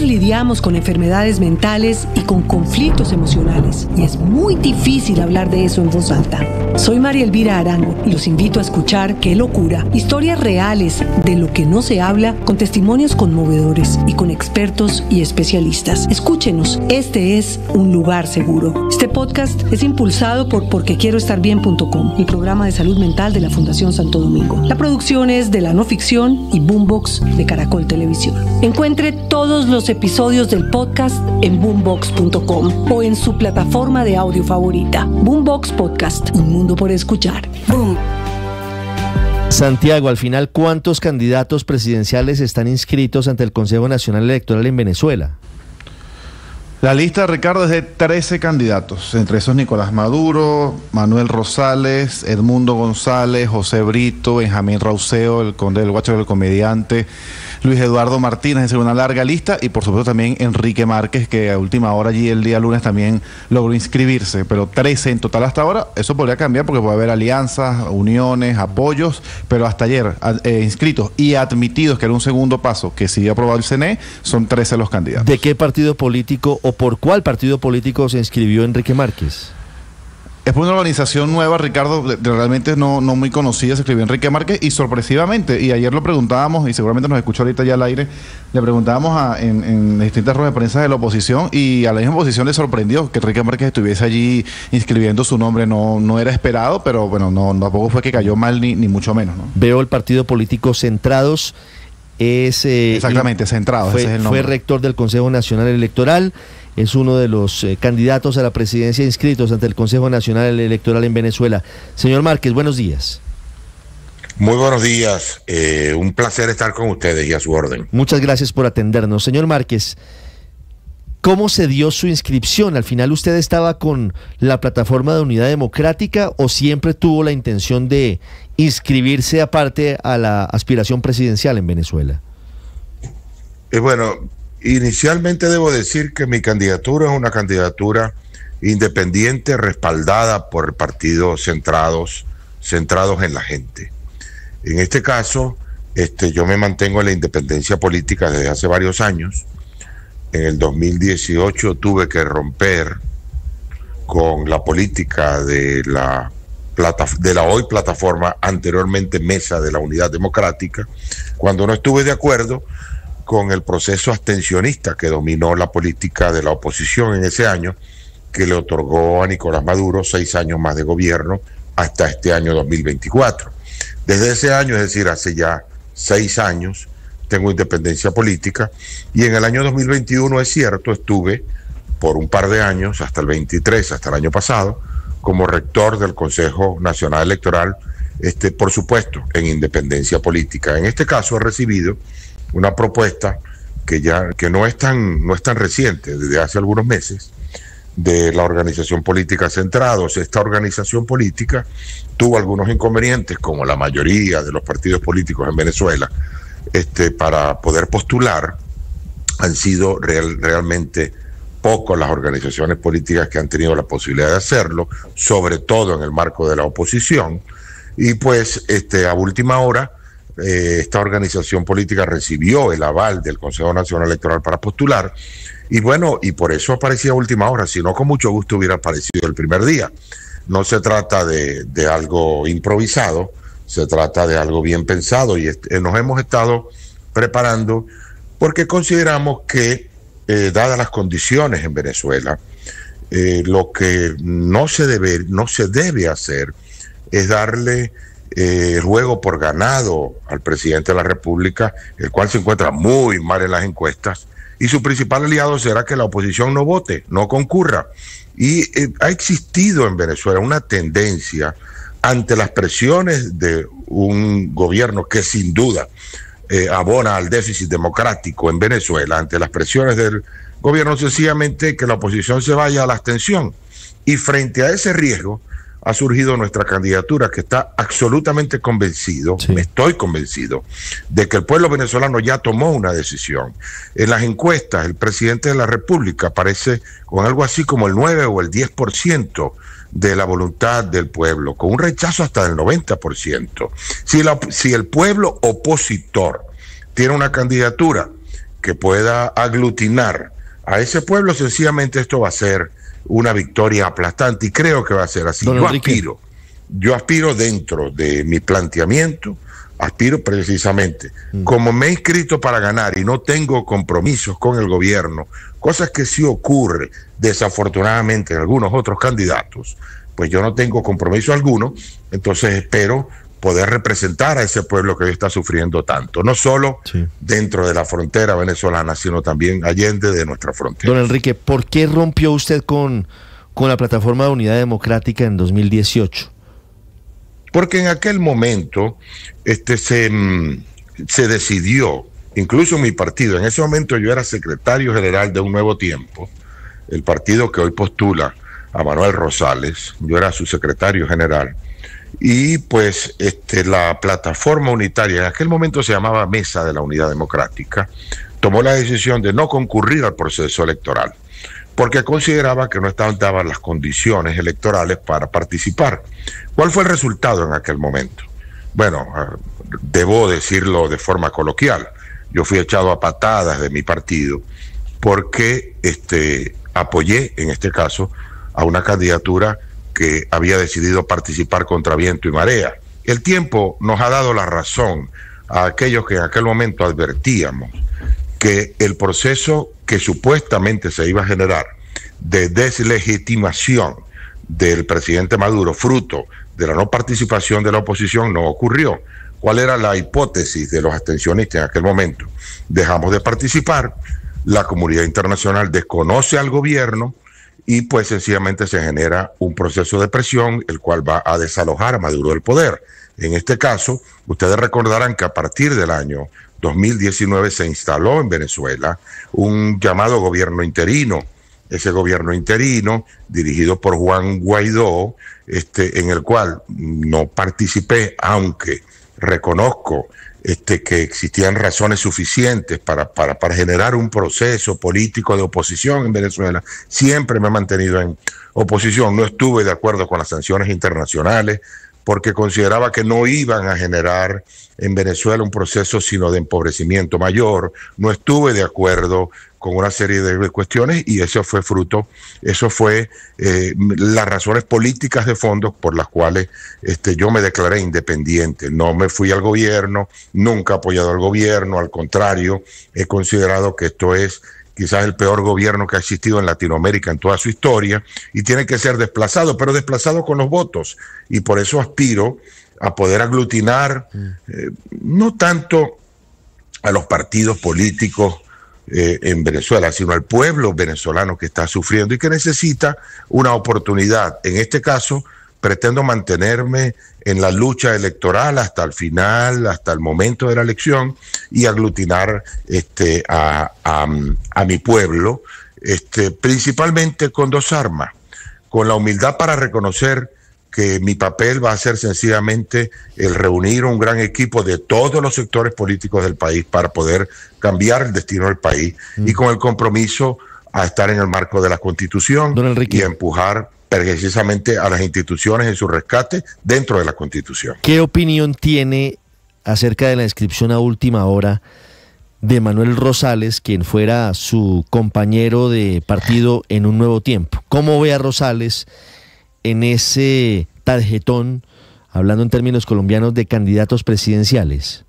Lidiamos con enfermedades mentales y con conflictos emocionales, y es muy difícil hablar de eso en voz alta. Soy María Elvira Arango y los invito a escuchar Qué Locura, historias reales de lo que no se habla, con testimonios conmovedores y con expertos y especialistas. Escúchenos, este es un lugar seguro. Este podcast es impulsado por porquequieroestarbien.com, el programa de salud mental de la Fundación Santo Domingo. La producción es de La No Ficción y Boombox de Caracol Televisión. Encuentre todos los episodios del podcast en boombox.com o en su plataforma de audio favorita. Boombox Podcast, un mundo por escuchar. Boom. Santiago, al final, ¿cuántos candidatos presidenciales están inscritos ante el Consejo Nacional Electoral en Venezuela? La lista, Ricardo, es de 13 candidatos. Entre esos, Nicolás Maduro, Manuel Rosales, Edmundo González, José Brito, Benjamín Rauseo, el conde del Guacho, el comediante, Luis Eduardo Martínez, es decir, una larga lista, y por supuesto también Enrique Márquez, que a última hora allí el día lunes también logró inscribirse, pero 13 en total hasta ahora. Eso podría cambiar porque puede haber alianzas, uniones, apoyos, pero hasta ayer inscritos y admitidos, que era un segundo paso que sí ha aprobado el CNE, son 13 los candidatos. ¿De qué partido político o por cuál partido político se inscribió Enrique Márquez? Es por una organización nueva, Ricardo, realmente no muy conocida, se escribió Enrique Márquez, y sorpresivamente, y ayer lo preguntábamos, y seguramente nos escuchó ahorita ya al aire, le preguntábamos en distintas ruedas de prensa de la oposición, y a la misma oposición le sorprendió que Enrique Márquez estuviese allí inscribiendo su nombre. No era esperado, pero bueno, tampoco fue que cayó mal ni mucho menos, ¿no? Veo el partido político Centrados. Exactamente, Centrados, ese es el nombre. Fue rector del Consejo Nacional Electoral, es uno de los candidatos a la presidencia inscritos ante el Consejo Nacional Electoral en Venezuela. Señor Márquez, buenos días. Muy buenos días, un placer estar con ustedes y a su orden. Muchas gracias por atendernos. Señor Márquez, ¿cómo se dio su inscripción? ¿Al final usted estaba con la plataforma de Unidad Democrática o siempre tuvo la intención de inscribirse aparte a la aspiración presidencial en Venezuela? Bueno, inicialmente debo decir que mi candidatura es una candidatura independiente, respaldada por el partido Centrados en la gente. En este caso, yo me mantengo en la independencia política desde hace varios años. En el 2018 tuve que romper con la política de la hoy plataforma, anteriormente Mesa de la Unidad Democrática, cuando no estuve de acuerdo con el proceso abstencionista que dominó la política de la oposición en ese año, que le otorgó a Nicolás Maduro 6 años más de gobierno hasta este año 2024. Desde ese año, es decir, hace ya 6 años, tengo independencia política, y en el año 2021, es cierto, estuve por un par de años, hasta el 23, hasta el año pasado, como rector del Consejo Nacional Electoral, por supuesto, en independencia política. En este caso he recibido una propuesta que no es tan reciente, desde hace algunos meses, de la organización política Centrados. Esta organización política tuvo algunos inconvenientes, como la mayoría de los partidos políticos en Venezuela, para poder postular. Han sido realmente pocas las organizaciones políticas que han tenido la posibilidad de hacerlo, sobre todo en el marco de la oposición, y pues a última hora esta organización política recibió el aval del Consejo Nacional Electoral para postular, Y bueno, y por eso aparecía a última hora, si no con mucho gusto hubiera aparecido el primer día. No se trata de algo improvisado, se trata de algo bien pensado y nos hemos estado preparando porque consideramos que, dadas las condiciones en Venezuela, lo que no se debe hacer es darle juego por ganado al presidente de la República, el cual se encuentra muy mal en las encuestas, y su principal aliado será que la oposición no vote, no concurra. Y ha existido en Venezuela una tendencia ante las presiones de un gobierno que sin duda abona al déficit democrático en Venezuela, ante las presiones del gobierno, sencillamente que la oposición se vaya a la abstención. Y frente a ese riesgo ha surgido nuestra candidatura, que está absolutamente convencido, estoy convencido, de que el pueblo venezolano ya tomó una decisión. En las encuestas, el presidente de la República aparece con algo así como el 9 o el 10% de la voluntad del pueblo, con un rechazo hasta del 90%. Si el pueblo opositor tiene una candidatura que pueda aglutinar a ese pueblo, sencillamente esto va a ser una victoria aplastante, y creo que va a ser así. Yo aspiro dentro de mi planteamiento, aspiro precisamente, como me he inscrito para ganar y no tengo compromisos con el gobierno, cosas que sí ocurre desafortunadamente en algunos otros candidatos, pues yo no tengo compromiso alguno, entonces espero poder representar a ese pueblo que hoy está sufriendo tanto, no solo dentro de la frontera venezolana, sino también allende de nuestra frontera. Don Enrique, ¿por qué rompió usted con la Plataforma de Unidad Democrática en 2018? Porque en aquel momento se decidió, incluso mi partido, en ese momento yo era secretario general de Un Nuevo Tiempo, el partido que hoy postula a Manuel Rosales, yo era su secretario general, y pues la plataforma unitaria, en aquel momento se llamaba Mesa de la Unidad Democrática, tomó la decisión de no concurrir al proceso electoral, porque consideraba que no estaban dadas las condiciones electorales para participar. ¿Cuál fue el resultado en aquel momento? Bueno, debo decirlo de forma coloquial, yo fui echado a patadas de mi partido, porque apoyé, en este caso, a una candidatura que había decidido participar contra viento y marea. El tiempo nos ha dado la razón a aquellos que en aquel momento advertíamos que el proceso que supuestamente se iba a generar de deslegitimación del presidente Maduro, fruto de la no participación de la oposición, no ocurrió. ¿Cuál era la hipótesis de los abstencionistas en aquel momento? Dejamos de participar, la comunidad internacional desconoce al gobierno, y pues sencillamente se genera un proceso de presión, el cual va a desalojar a Maduro del poder. En este caso, ustedes recordarán que a partir del año 2019 se instaló en Venezuela un llamado gobierno interino. Ese gobierno interino, dirigido por Juan Guaidó, en el cual no participé, aunque reconozco que existían razones suficientes para generar un proceso político de oposición en Venezuela. Siempre me he mantenido en oposición, no estuve de acuerdo con las sanciones internacionales, porque consideraba que no iban a generar en Venezuela un proceso sino de empobrecimiento mayor, no estuve de acuerdo con una serie de cuestiones, y eso fue las razones políticas de fondo por las cuales yo me declaré independiente. No me fui al gobierno, nunca he apoyado al gobierno, al contrario, he considerado que esto es quizás el peor gobierno que ha existido en Latinoamérica en toda su historia, y tiene que ser desplazado, pero desplazado con los votos, y por eso aspiro a poder aglutinar no tanto a los partidos políticos en Venezuela, sino al pueblo venezolano que está sufriendo y que necesita una oportunidad. En este caso, pretendo mantenerme en la lucha electoral hasta el final, hasta el momento de la elección, y aglutinar a mi pueblo, principalmente con dos armas, con la humildad para reconocer que mi papel va a ser sencillamente el reunir un gran equipo de todos los sectores políticos del país para poder cambiar el destino del país, y con el compromiso a estar en el marco de la Constitución y a empujar precisamente a las instituciones en su rescate dentro de la Constitución. ¿Qué opinión tiene acerca de la inscripción a última hora de Manuel Rosales, quien fuera su compañero de partido en Un Nuevo Tiempo. ¿Cómo ve a Rosales en ese tarjetón, hablando en términos colombianos, de candidatos presidenciales?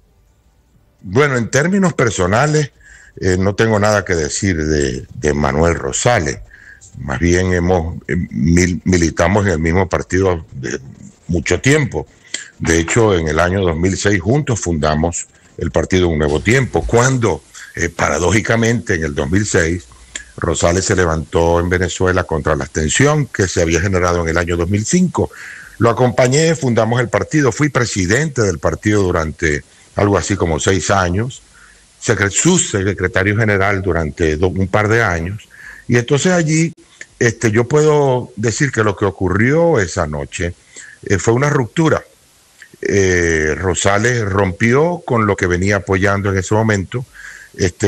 Bueno, en términos personales, no tengo nada que decir de Manuel Rosales. Más bien militamos en el mismo partido de mucho tiempo. De hecho, en el año 2006 juntos fundamos el partido Un Nuevo Tiempo, cuando paradójicamente en el 2006 Rosales se levantó en Venezuela contra la abstención que se había generado en el año 2005. Lo acompañé, fundamos el partido, fui presidente del partido durante algo así como 6 años, subsecretario general durante un par de años, y entonces allí yo puedo decir que lo que ocurrió esa noche fue una ruptura. Rosales rompió con lo que venía apoyando en ese momento,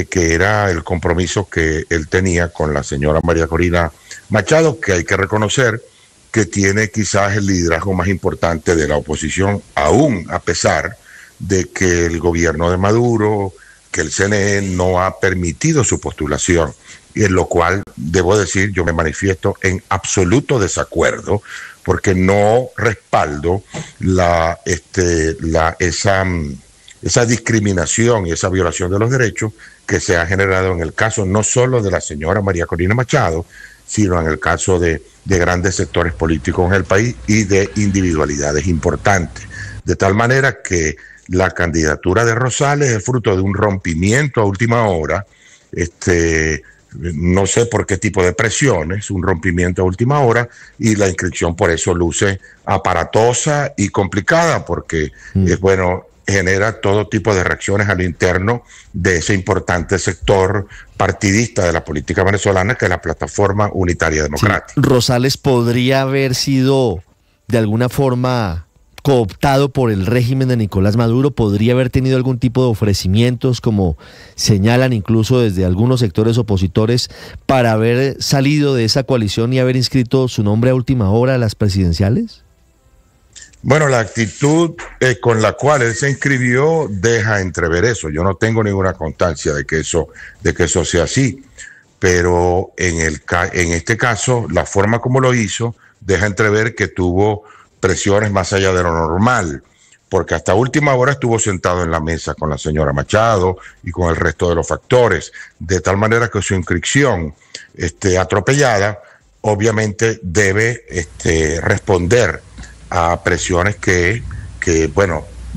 que era el compromiso que él tenía con la señora María Corina Machado, que hay que reconocer que tiene quizás el liderazgo más importante de la oposición, aún a pesar de que el gobierno de Maduro, que el CNE no ha permitido su postulación, y en lo cual, debo decir, yo me manifiesto en absoluto desacuerdo, porque no respaldo esa discriminación y esa violación de los derechos que se ha generado en el caso no solo de la señora María Corina Machado, sino en el caso de grandes sectores políticos en el país y de individualidades importantes. De tal manera que la candidatura de Rosales es fruto de un rompimiento a última hora, no sé por qué tipo de presiones, un rompimiento a última hora, y la inscripción por eso luce aparatosa y complicada, porque genera todo tipo de reacciones a lo interno de ese importante sector partidista de la política venezolana, que es la Plataforma Unitaria Democrática. Sí. Rosales podría haber sido de alguna forma cooptado por el régimen de Nicolás Maduro, podría haber tenido algún tipo de ofrecimientos, como señalan incluso desde algunos sectores opositores, para haber salido de esa coalición y haber inscrito su nombre a última hora a las presidenciales. Bueno, la actitud con la cual él se inscribió deja entrever eso. Yo no tengo ninguna constancia de que eso sea así, pero en este caso, la forma como lo hizo deja entrever que tuvo presiones más allá de lo normal, porque hasta última hora estuvo sentado en la mesa con la señora Machado y con el resto de los factores, de tal manera que su inscripción atropellada obviamente debe responder a presiones que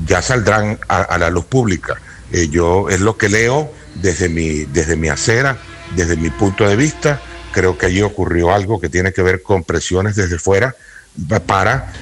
ya saldrán a la luz pública. Yo es lo que leo desde mi acera, desde mi punto de vista. Creo que allí ocurrió algo que tiene que ver con presiones desde fuera para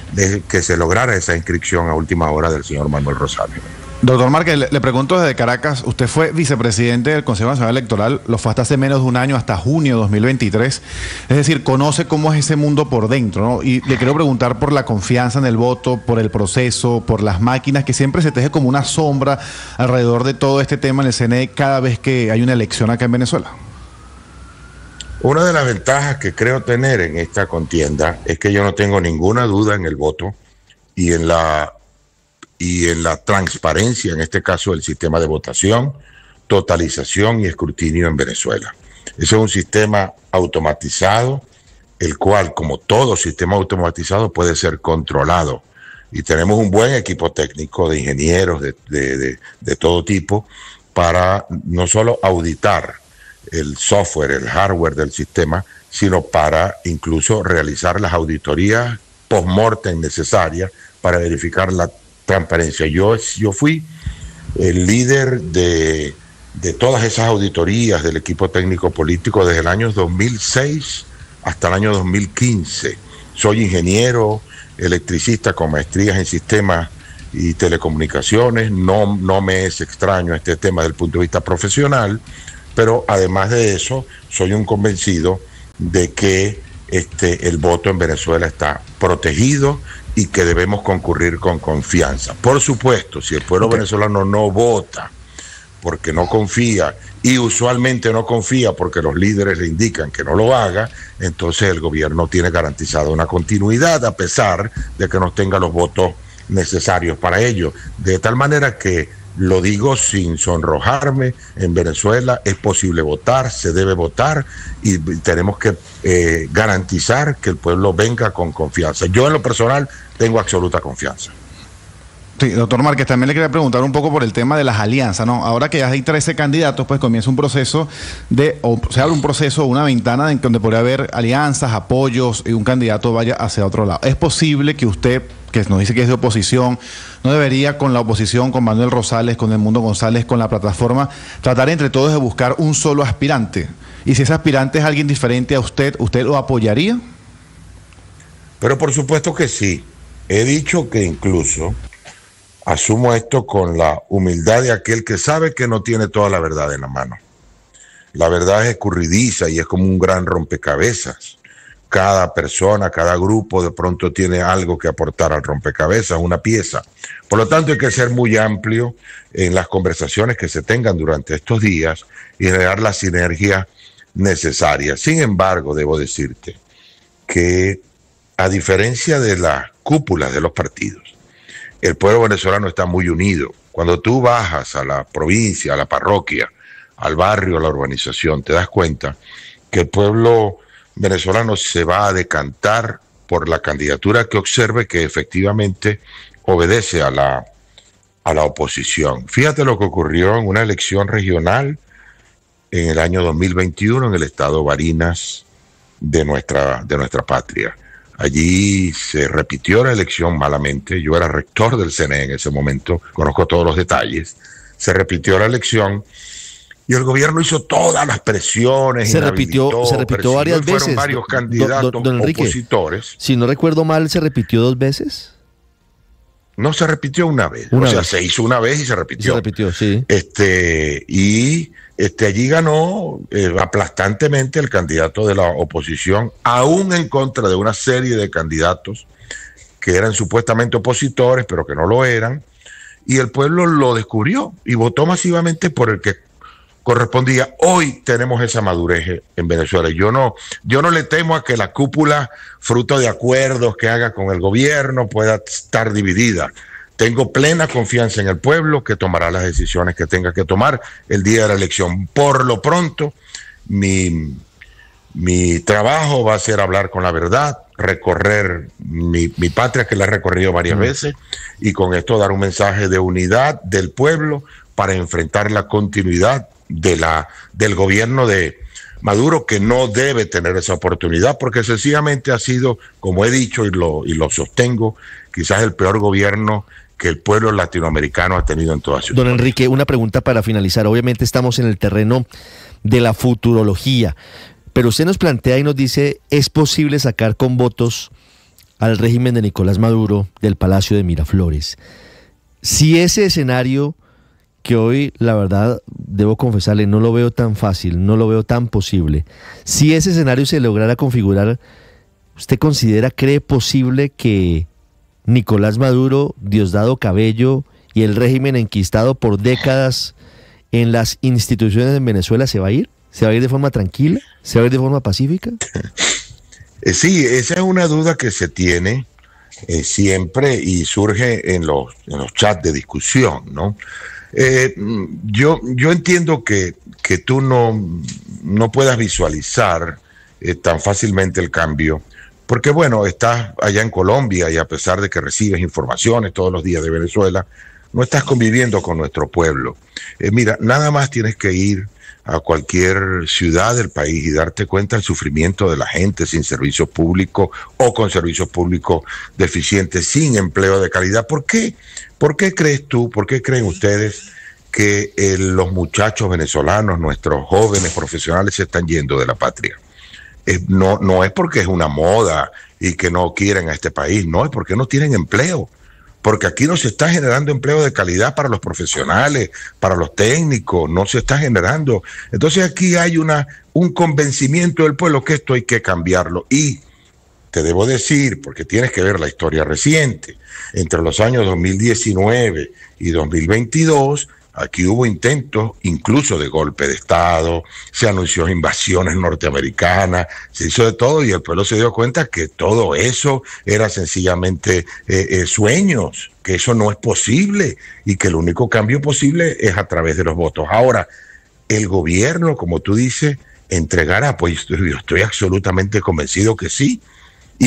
que se lograra esa inscripción a última hora del señor Manuel Rosales. Doctor Márquez, le pregunto desde Caracas, usted fue vicepresidente del Consejo Nacional Electoral, lo fue hasta hace menos de un año, hasta junio de 2023, es decir, conoce cómo es ese mundo por dentro, ¿no? Y le quiero preguntar por la confianza en el voto, por el proceso, por las máquinas, que siempre se teje como una sombra alrededor de todo este tema en el CNE cada vez que hay una elección acá en Venezuela. Una de las ventajas que creo tener en esta contienda es que yo no tengo ninguna duda en el voto y en la transparencia, en este caso, del sistema de votación, totalización y escrutinio en Venezuela. Ese es un sistema automatizado, el cual, como todo sistema automatizado, puede ser controlado. Y tenemos un buen equipo técnico de ingenieros de todo tipo para no solo auditar el software, el hardware del sistema, sino para incluso realizar las auditorías post-mortem necesarias para verificar la transparencia. Yo fui el líder de todas esas auditorías del equipo técnico político desde el año 2006 hasta el año 2015. Soy ingeniero, electricista con maestrías en sistemas y telecomunicaciones. No me es extraño este tema desde el punto de vista profesional, pero además de eso, soy un convencido de que el voto en Venezuela está protegido y que debemos concurrir con confianza. Por supuesto, si el pueblo venezolano no vota porque no confía, y usualmente no confía porque los líderes le indican que no lo haga, entonces el gobierno tiene garantizada una continuidad a pesar de que no tenga los votos necesarios para ello. De tal manera que lo digo sin sonrojarme, en Venezuela es posible votar, se debe votar y tenemos que garantizar que el pueblo venga con confianza. Yo en lo personal tengo absoluta confianza. Sí, doctor Márquez, también le quería preguntar un poco por el tema de las alianzas, ¿no? Ahora que ya hay 13 candidatos, pues comienza un proceso se abre un proceso, una ventana en donde podría haber alianzas, apoyos y un candidato vaya hacia otro lado. ¿Es posible que usted, que nos dice que es de oposición, no debería con la oposición, con Manuel Rosales, con Edmundo González, con la plataforma, tratar entre todos de buscar un solo aspirante? Y si ese aspirante es alguien diferente a usted, ¿usted lo apoyaría? Pero por supuesto que sí. He dicho que incluso asumo esto con la humildad de aquel que sabe que no tiene toda la verdad en la mano. La verdad es escurridiza y es como un gran rompecabezas. Cada persona, cada grupo de pronto tiene algo que aportar al rompecabezas, una pieza. Por lo tanto, hay que ser muy amplio en las conversaciones que se tengan durante estos días y generar la sinergia necesaria. Sin embargo, debo decirte que a diferencia de las cúpulas de los partidos, el pueblo venezolano está muy unido. Cuando tú bajas a la provincia, a la parroquia, al barrio, a la urbanización, te das cuenta que el pueblo venezolano se va a decantar por la candidatura que observe que efectivamente obedece a la oposición. Fíjate lo que ocurrió en una elección regional en el año 2021 en el estado Barinas de nuestra patria. Allí se repitió la elección malamente. Yo era rector del CNE en ese momento, conozco todos los detalles. Se repitió la elección y el gobierno hizo todas las presiones. Se repitió varias veces. Fueron varios candidatos don Enrique, opositores. Si no recuerdo mal, ¿se repitió 2 veces? No, se repitió una vez. Se hizo una vez y se repitió. Se repitió, sí. Allí ganó aplastantemente el candidato de la oposición, aún en contra de una serie de candidatos que eran supuestamente opositores, pero que no lo eran, y el pueblo lo descubrió y votó masivamente por el que correspondía. Hoy tenemos esa madurez en Venezuela. Yo no le temo a que la cúpula, fruto de acuerdos que haga con el gobierno, pueda estar dividida. Tengo plena confianza en el pueblo que tomará las decisiones que tenga que tomar el día de la elección. Por lo pronto, mi trabajo va a ser hablar con la verdad, recorrer mi patria, que la he recorrido varias veces, y con esto dar un mensaje de unidad del pueblo para enfrentar la continuidad del gobierno de Maduro, que no debe tener esa oportunidad, porque sencillamente ha sido, como he dicho y lo sostengo, quizás el peor gobierno que el pueblo latinoamericano ha tenido en toda su historia. Don Enrique, una pregunta para finalizar. Obviamente estamos en el terreno de la futurología, pero usted nos plantea y nos dice, ¿es posible sacar con votos al régimen de Nicolás Maduro del Palacio de Miraflores? Si ese escenario, que hoy la verdad debo confesarle, no lo veo tan fácil, no lo veo tan posible, si ese escenario se lograra configurar, ¿usted cree posible que Nicolás Maduro, Diosdado Cabello y el régimen enquistado por décadas en las instituciones en Venezuela se va a ir? ¿Se va a ir de forma tranquila? ¿Se va a ir de forma pacífica? Sí, esa es una duda que se tiene siempre y surge en los chats de discusión, ¿no? Yo entiendo que tú no puedas visualizar tan fácilmente el cambio, porque bueno, estás allá en Colombia y a pesar de que recibes informaciones todos los días de Venezuela, no estás conviviendo con nuestro pueblo. Mira, nada más tienes que ir a cualquier ciudad del país y darte cuenta del sufrimiento de la gente sin servicios públicos o con servicios públicos deficientes, sin empleo de calidad. ¿Por qué? ¿Por qué crees tú, por qué creen ustedes que los muchachos venezolanos, nuestros jóvenes profesionales se están yendo de la patria? No es porque es una moda y que no quieren a este país, no, es porque no tienen empleo. Porque aquí no se está generando empleo de calidad para los profesionales, para los técnicos, no se está generando. Entonces aquí hay un convencimiento del pueblo que esto hay que cambiarlo. Y te debo decir, porque tienes que ver la historia reciente, entre los años 2019 y 2022 Aquí hubo intentos incluso de golpe de Estado, se anunció invasiones norteamericanas, se hizo de todo y el pueblo se dio cuenta que todo eso era sencillamente sueños, que eso no es posible y que el único cambio posible es a través de los votos. Ahora, el gobierno, como tú dices, entregará, pues yo estoy absolutamente convencido que sí,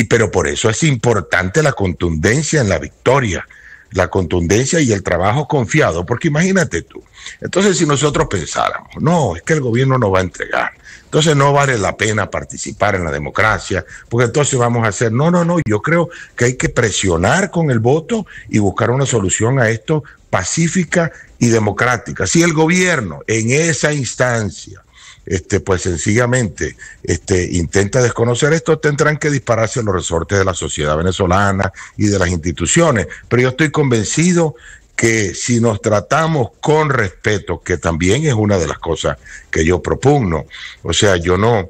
pero por eso es importante la contundencia en la victoria, la contundencia y el trabajo confiado, porque imagínate tú, entonces si nosotros pensáramos, no, es que el gobierno no va a entregar, entonces no vale la pena participar en la democracia, porque entonces vamos a hacer, no, yo creo que hay que presionar con el voto y buscar una solución a esto pacífica y democrática. Si el gobierno en esa instancia pues sencillamente intenta desconocer esto, tendrán que dispararse los resortes de la sociedad venezolana y de las instituciones. Pero yo estoy convencido que si nos tratamos con respeto, que también es una de las cosas que yo propugno, o sea, yo no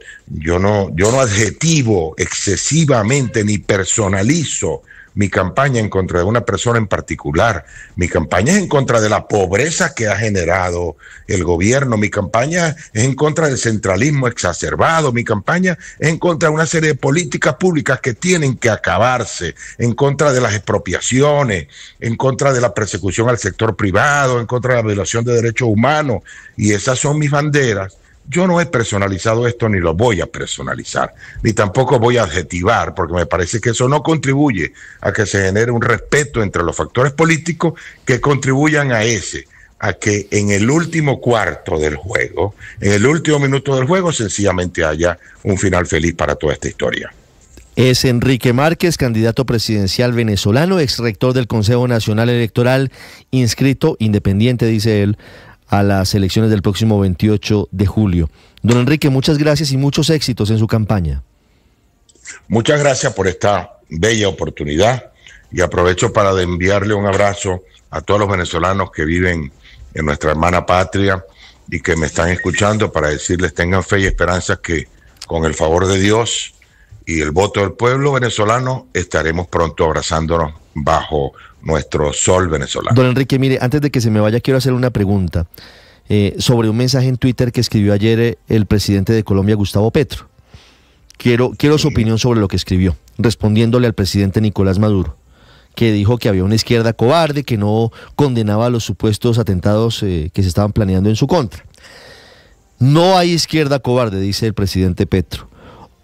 adjetivo excesivamente ni personalizo mi campaña en contra de una persona en particular. Mi campaña es en contra de la pobreza que ha generado el gobierno. Mi campaña es en contra del centralismo exacerbado. Mi campaña es en contra de una serie de políticas públicas que tienen que acabarse, en contra de las expropiaciones, en contra de la persecución al sector privado, en contra de la violación de derechos humanos. Y esas son mis banderas. Yo no he personalizado esto ni lo voy a personalizar, ni tampoco voy a adjetivar, porque me parece que eso no contribuye a que se genere un respeto entre los factores políticos que contribuyan a que en el último cuarto del juego, en el último minuto del juego, sencillamente haya un final feliz para toda esta historia. Es Enrique Márquez, candidato presidencial venezolano, exrector del Consejo Nacional Electoral, inscrito independiente, dice él, a las elecciones del próximo 28 de julio. Don Enrique, muchas gracias y muchos éxitos en su campaña. Muchas gracias por esta bella oportunidad y aprovecho para enviarle un abrazo a todos los venezolanos que viven en nuestra hermana patria y que me están escuchando, para decirles tengan fe y esperanza que con el favor de Dios y el voto del pueblo venezolano estaremos pronto abrazándonos bajo nuestro sol venezolano. Don Enrique, mire, antes de que se me vaya, quiero hacer una pregunta sobre un mensaje en Twitter que escribió ayer el presidente de Colombia, Gustavo Petro. Quiero su opinión sobre lo que escribió, respondiéndole al presidente Nicolás Maduro, que dijo que había una izquierda cobarde, que no condenaba los supuestos atentados que se estaban planeando en su contra. No hay izquierda cobarde, dice el presidente Petro.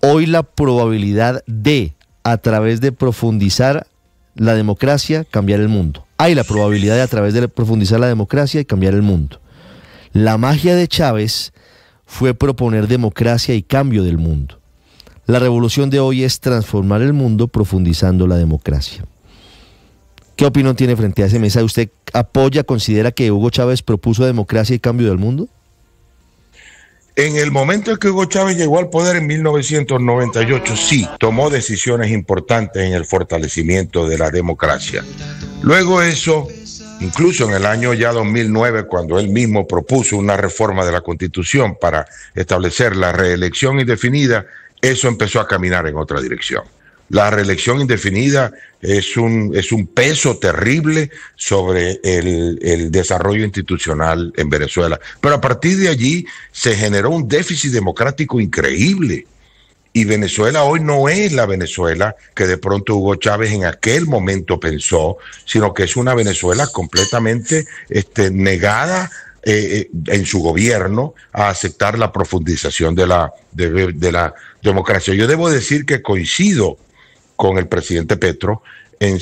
Hoy la probabilidad de, a través de profundizar la democracia, cambiar el mundo. Hay la probabilidad de, a través de profundizar la democracia y cambiar el mundo. La magia de Chávez fue proponer democracia y cambio del mundo. La revolución de hoy es transformar el mundo profundizando la democracia. ¿Qué opinión tiene frente a ese mensaje? ¿Usted apoya, considera que Hugo Chávez propuso democracia y cambio del mundo? En el momento en que Hugo Chávez llegó al poder en 1998, sí, tomó decisiones importantes en el fortalecimiento de la democracia. Luego eso, incluso en el año ya 2009, cuando él mismo propuso una reforma de la Constitución para establecer la reelección indefinida, eso empezó a caminar en otra dirección. La reelección indefinida es un peso terrible sobre el desarrollo institucional en Venezuela. Pero a partir de allí se generó un déficit democrático increíble. Y Venezuela hoy no es la Venezuela que de pronto Hugo Chávez en aquel momento pensó, sino que es una Venezuela completamente negada en su gobierno a aceptar la profundización de la democracia. Yo debo decir que coincido con el presidente Petro en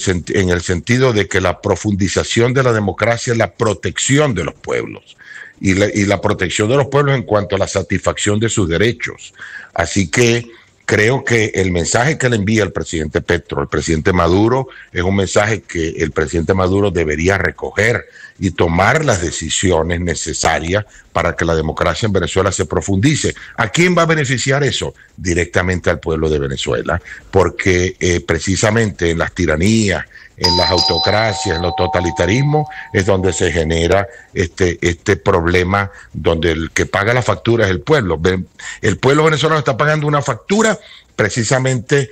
el sentido de que la profundización de la democracia es la protección de los pueblos y la protección de los pueblos en cuanto a la satisfacción de sus derechos. Así que creo que el mensaje que le envía el presidente Petro al presidente Maduro es un mensaje que el presidente Maduro debería recoger y tomar las decisiones necesarias para que la democracia en Venezuela se profundice. ¿A quién va a beneficiar eso? Directamente al pueblo de Venezuela, porque precisamente en las tiranías, en las autocracias, en los totalitarismos, es donde se genera este problema, donde el que paga la factura es el pueblo. El pueblo venezolano está pagando una factura precisamente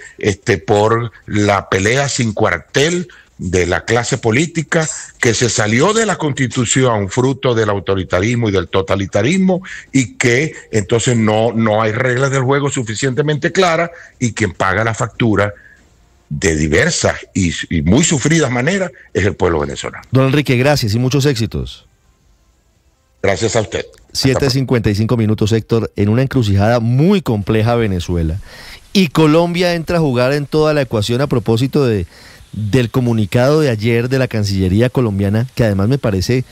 por la pelea sin cuartel de la clase política que se salió de la Constitución fruto del autoritarismo y del totalitarismo, y que entonces no hay reglas del juego suficientemente claras, y quien paga la factura de diversas y muy sufridas maneras es el pueblo venezolano. Don Enrique, gracias y muchos éxitos. Gracias a usted. 7:55 minutos, Héctor, en una encrucijada muy compleja Venezuela. Y Colombia entra a jugar en toda la ecuación a propósito del comunicado de ayer de la Cancillería colombiana, que además me parece,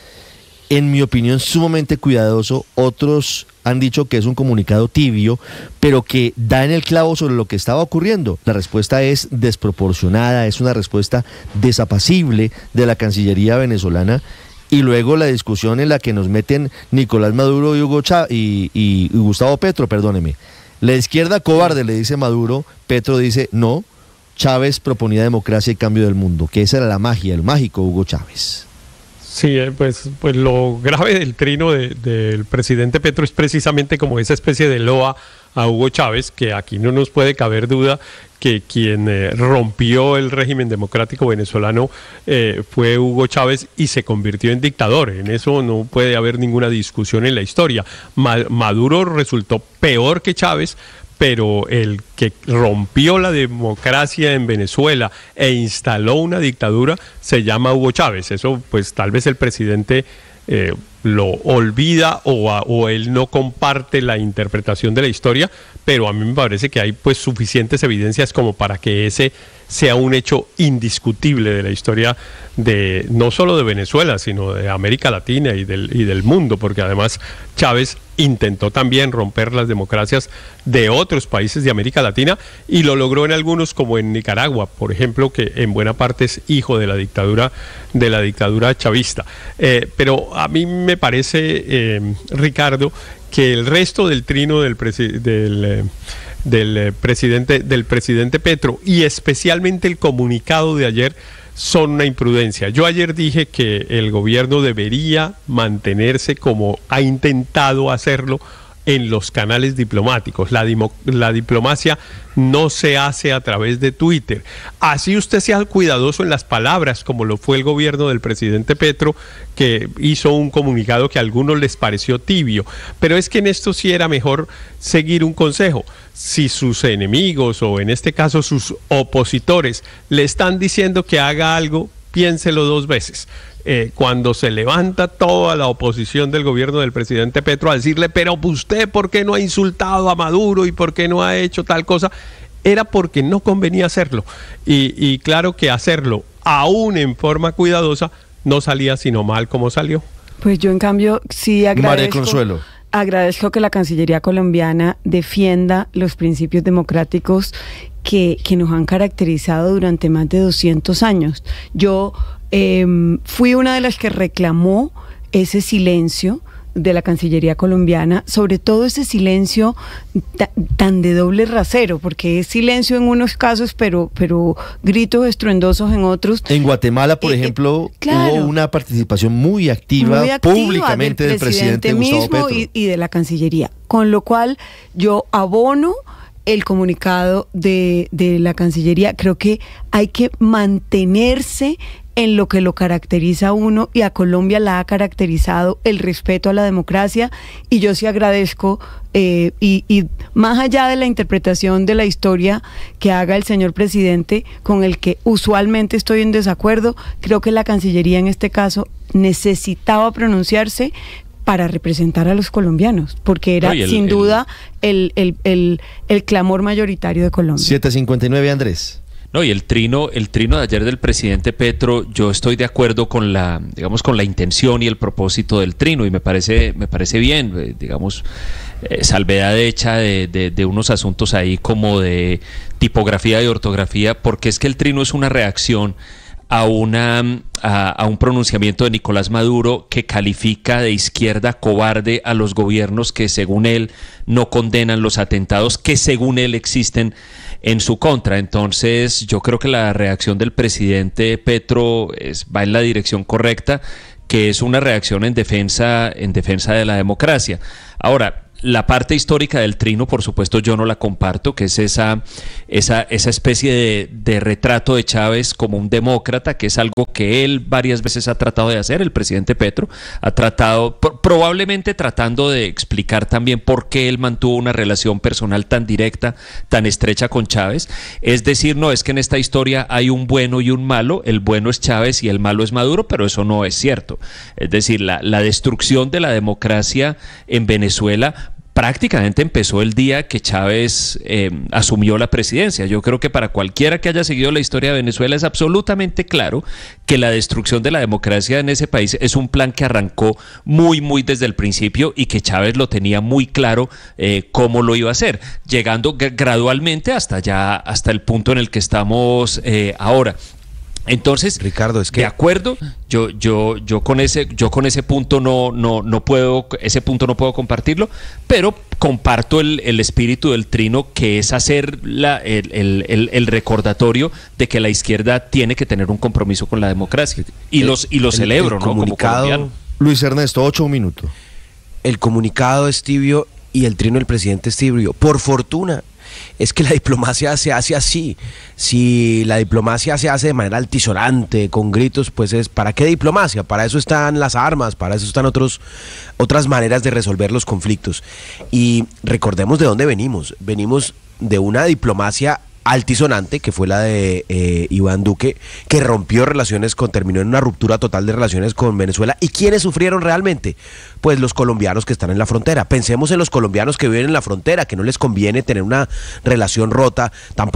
en mi opinión, sumamente cuidadoso. Otros han dicho que es un comunicado tibio, pero que da en el clavo sobre lo que estaba ocurriendo. La respuesta es desproporcionada, es una respuesta desapacible de la Cancillería venezolana. Y luego la discusión en la que nos meten Nicolás Maduro y Gustavo Petro, perdóneme. La izquierda cobarde, le dice Maduro, Petro dice no, Chávez proponía democracia y cambio del mundo, que esa era la magia, el mágico Hugo Chávez. Sí, pues lo grave del trino del presidente Petro es precisamente como esa especie de loa a Hugo Chávez, que aquí no nos puede caber duda que quien rompió el régimen democrático venezolano fue Hugo Chávez y se convirtió en dictador. En eso no puede haber ninguna discusión en la historia. Maduro resultó peor que Chávez, pero el que rompió la democracia en Venezuela e instaló una dictadura se llama Hugo Chávez. Eso pues tal vez el presidente lo olvida o él no comparte la interpretación de la historia, pero a mí me parece que hay pues suficientes evidencias como para que ese sea un hecho indiscutible de la historia de no solo de Venezuela, sino de América Latina y del mundo, porque además Chávez intentó también romper las democracias de otros países de América Latina y lo logró en algunos, como en Nicaragua, por ejemplo, que en buena parte es hijo de la dictadura chavista. Pero a mí me parece, Ricardo, que el resto del trino del presidente Petro y especialmente el comunicado de ayer son una imprudencia. Yo ayer dije que el gobierno debería mantenerse como ha intentado hacerlo en los canales diplomáticos. La diplomacia no se hace a través de Twitter. Así usted sea cuidadoso en las palabras, como lo fue el gobierno del presidente Petro, que hizo un comunicado que a algunos les pareció tibio. Pero es que en esto sí era mejor seguir un consejo. Si sus enemigos, o en este caso sus opositores, le están diciendo que haga algo, piénselo dos veces. Cuando se levanta toda la oposición del gobierno del presidente Petro a decirle, pero usted ¿por qué no ha insultado a Maduro y por qué no ha hecho tal cosa? Era porque no convenía hacerlo. Y claro que hacerlo, aún en forma cuidadosa, no salía sino mal como salió. Pues yo en cambio sí agradezco. María Consuelo. Agradezco que la Cancillería colombiana defienda los principios democráticos que nos han caracterizado durante más de 200 años. Yo fui una de las que reclamó ese silencio de la Cancillería colombiana, sobre todo ese silencio tan de doble rasero, porque es silencio en unos casos, pero gritos estruendosos en otros. En Guatemala, por ejemplo, claro, hubo una participación muy activa públicamente del presidente Gustavo Petro y de la Cancillería, con lo cual yo abono el comunicado de la Cancillería. Creo que hay que mantenerse en lo que lo caracteriza a uno, y a Colombia la ha caracterizado el respeto a la democracia, y yo sí agradezco, y más allá de la interpretación de la historia que haga el señor presidente, con el que usualmente estoy en desacuerdo, creo que la Cancillería en este caso necesitaba pronunciarse para representar a los colombianos, porque era sin duda el clamor mayoritario de Colombia. 7:59, Andrés. No, y el trino de ayer del presidente Petro, yo estoy de acuerdo con la intención y el propósito del trino, y me parece bien, salvedad hecha de unos asuntos ahí como de tipografía y ortografía, porque es que el trino es una reacción a un pronunciamiento de Nicolás Maduro, que califica de izquierda cobarde a los gobiernos que según él no condenan los atentados que según él existen en su contra. Entonces yo creo que la reacción del presidente Petro va en la dirección correcta, que es una reacción en defensa de la democracia. Ahora, La parte histórica del trino, por supuesto, yo no la comparto, que es esa especie de retrato de Chávez como un demócrata, que es algo que él varias veces ha tratado de hacer, el presidente Petro, ha tratado, probablemente tratando de explicar también por qué él mantuvo una relación personal tan directa, tan estrecha con Chávez. Es decir, no es que en esta historia hay un bueno y un malo, el bueno es Chávez y el malo es Maduro, pero eso no es cierto. Es decir, la destrucción de la democracia en Venezuela prácticamente empezó el día que Chávez asumió la presidencia. Yo creo que para cualquiera que haya seguido la historia de Venezuela es absolutamente claro que la destrucción de la democracia en ese país es un plan que arrancó muy desde el principio y que Chávez lo tenía muy claro cómo lo iba a hacer, llegando gradualmente hasta el punto en el que estamos ahora. Entonces, Ricardo, es que de acuerdo, yo con ese punto no puedo compartirlo, pero comparto el espíritu del trino, que es hacer el recordatorio de que la izquierda tiene que tener un compromiso con la democracia y lo celebro, ¿no? Como colombiano. Luis Ernesto, 8 minutos. El comunicado es tibio y el trino del presidente es tibio. Por fortuna. Es que la diplomacia se hace así. Si la diplomacia se hace de manera altisonante, con gritos, pues ¿para qué diplomacia? Para eso están las armas, para eso están otras maneras de resolver los conflictos. Y recordemos de dónde venimos. Venimos de una diplomacia altisonante, que fue la de Iván Duque, que terminó en una ruptura total de relaciones con Venezuela. ¿Y quiénes sufrieron realmente? Pues los colombianos que están en la frontera. Pensemos en los colombianos que viven en la frontera, que no les conviene tener una relación rota, tampoco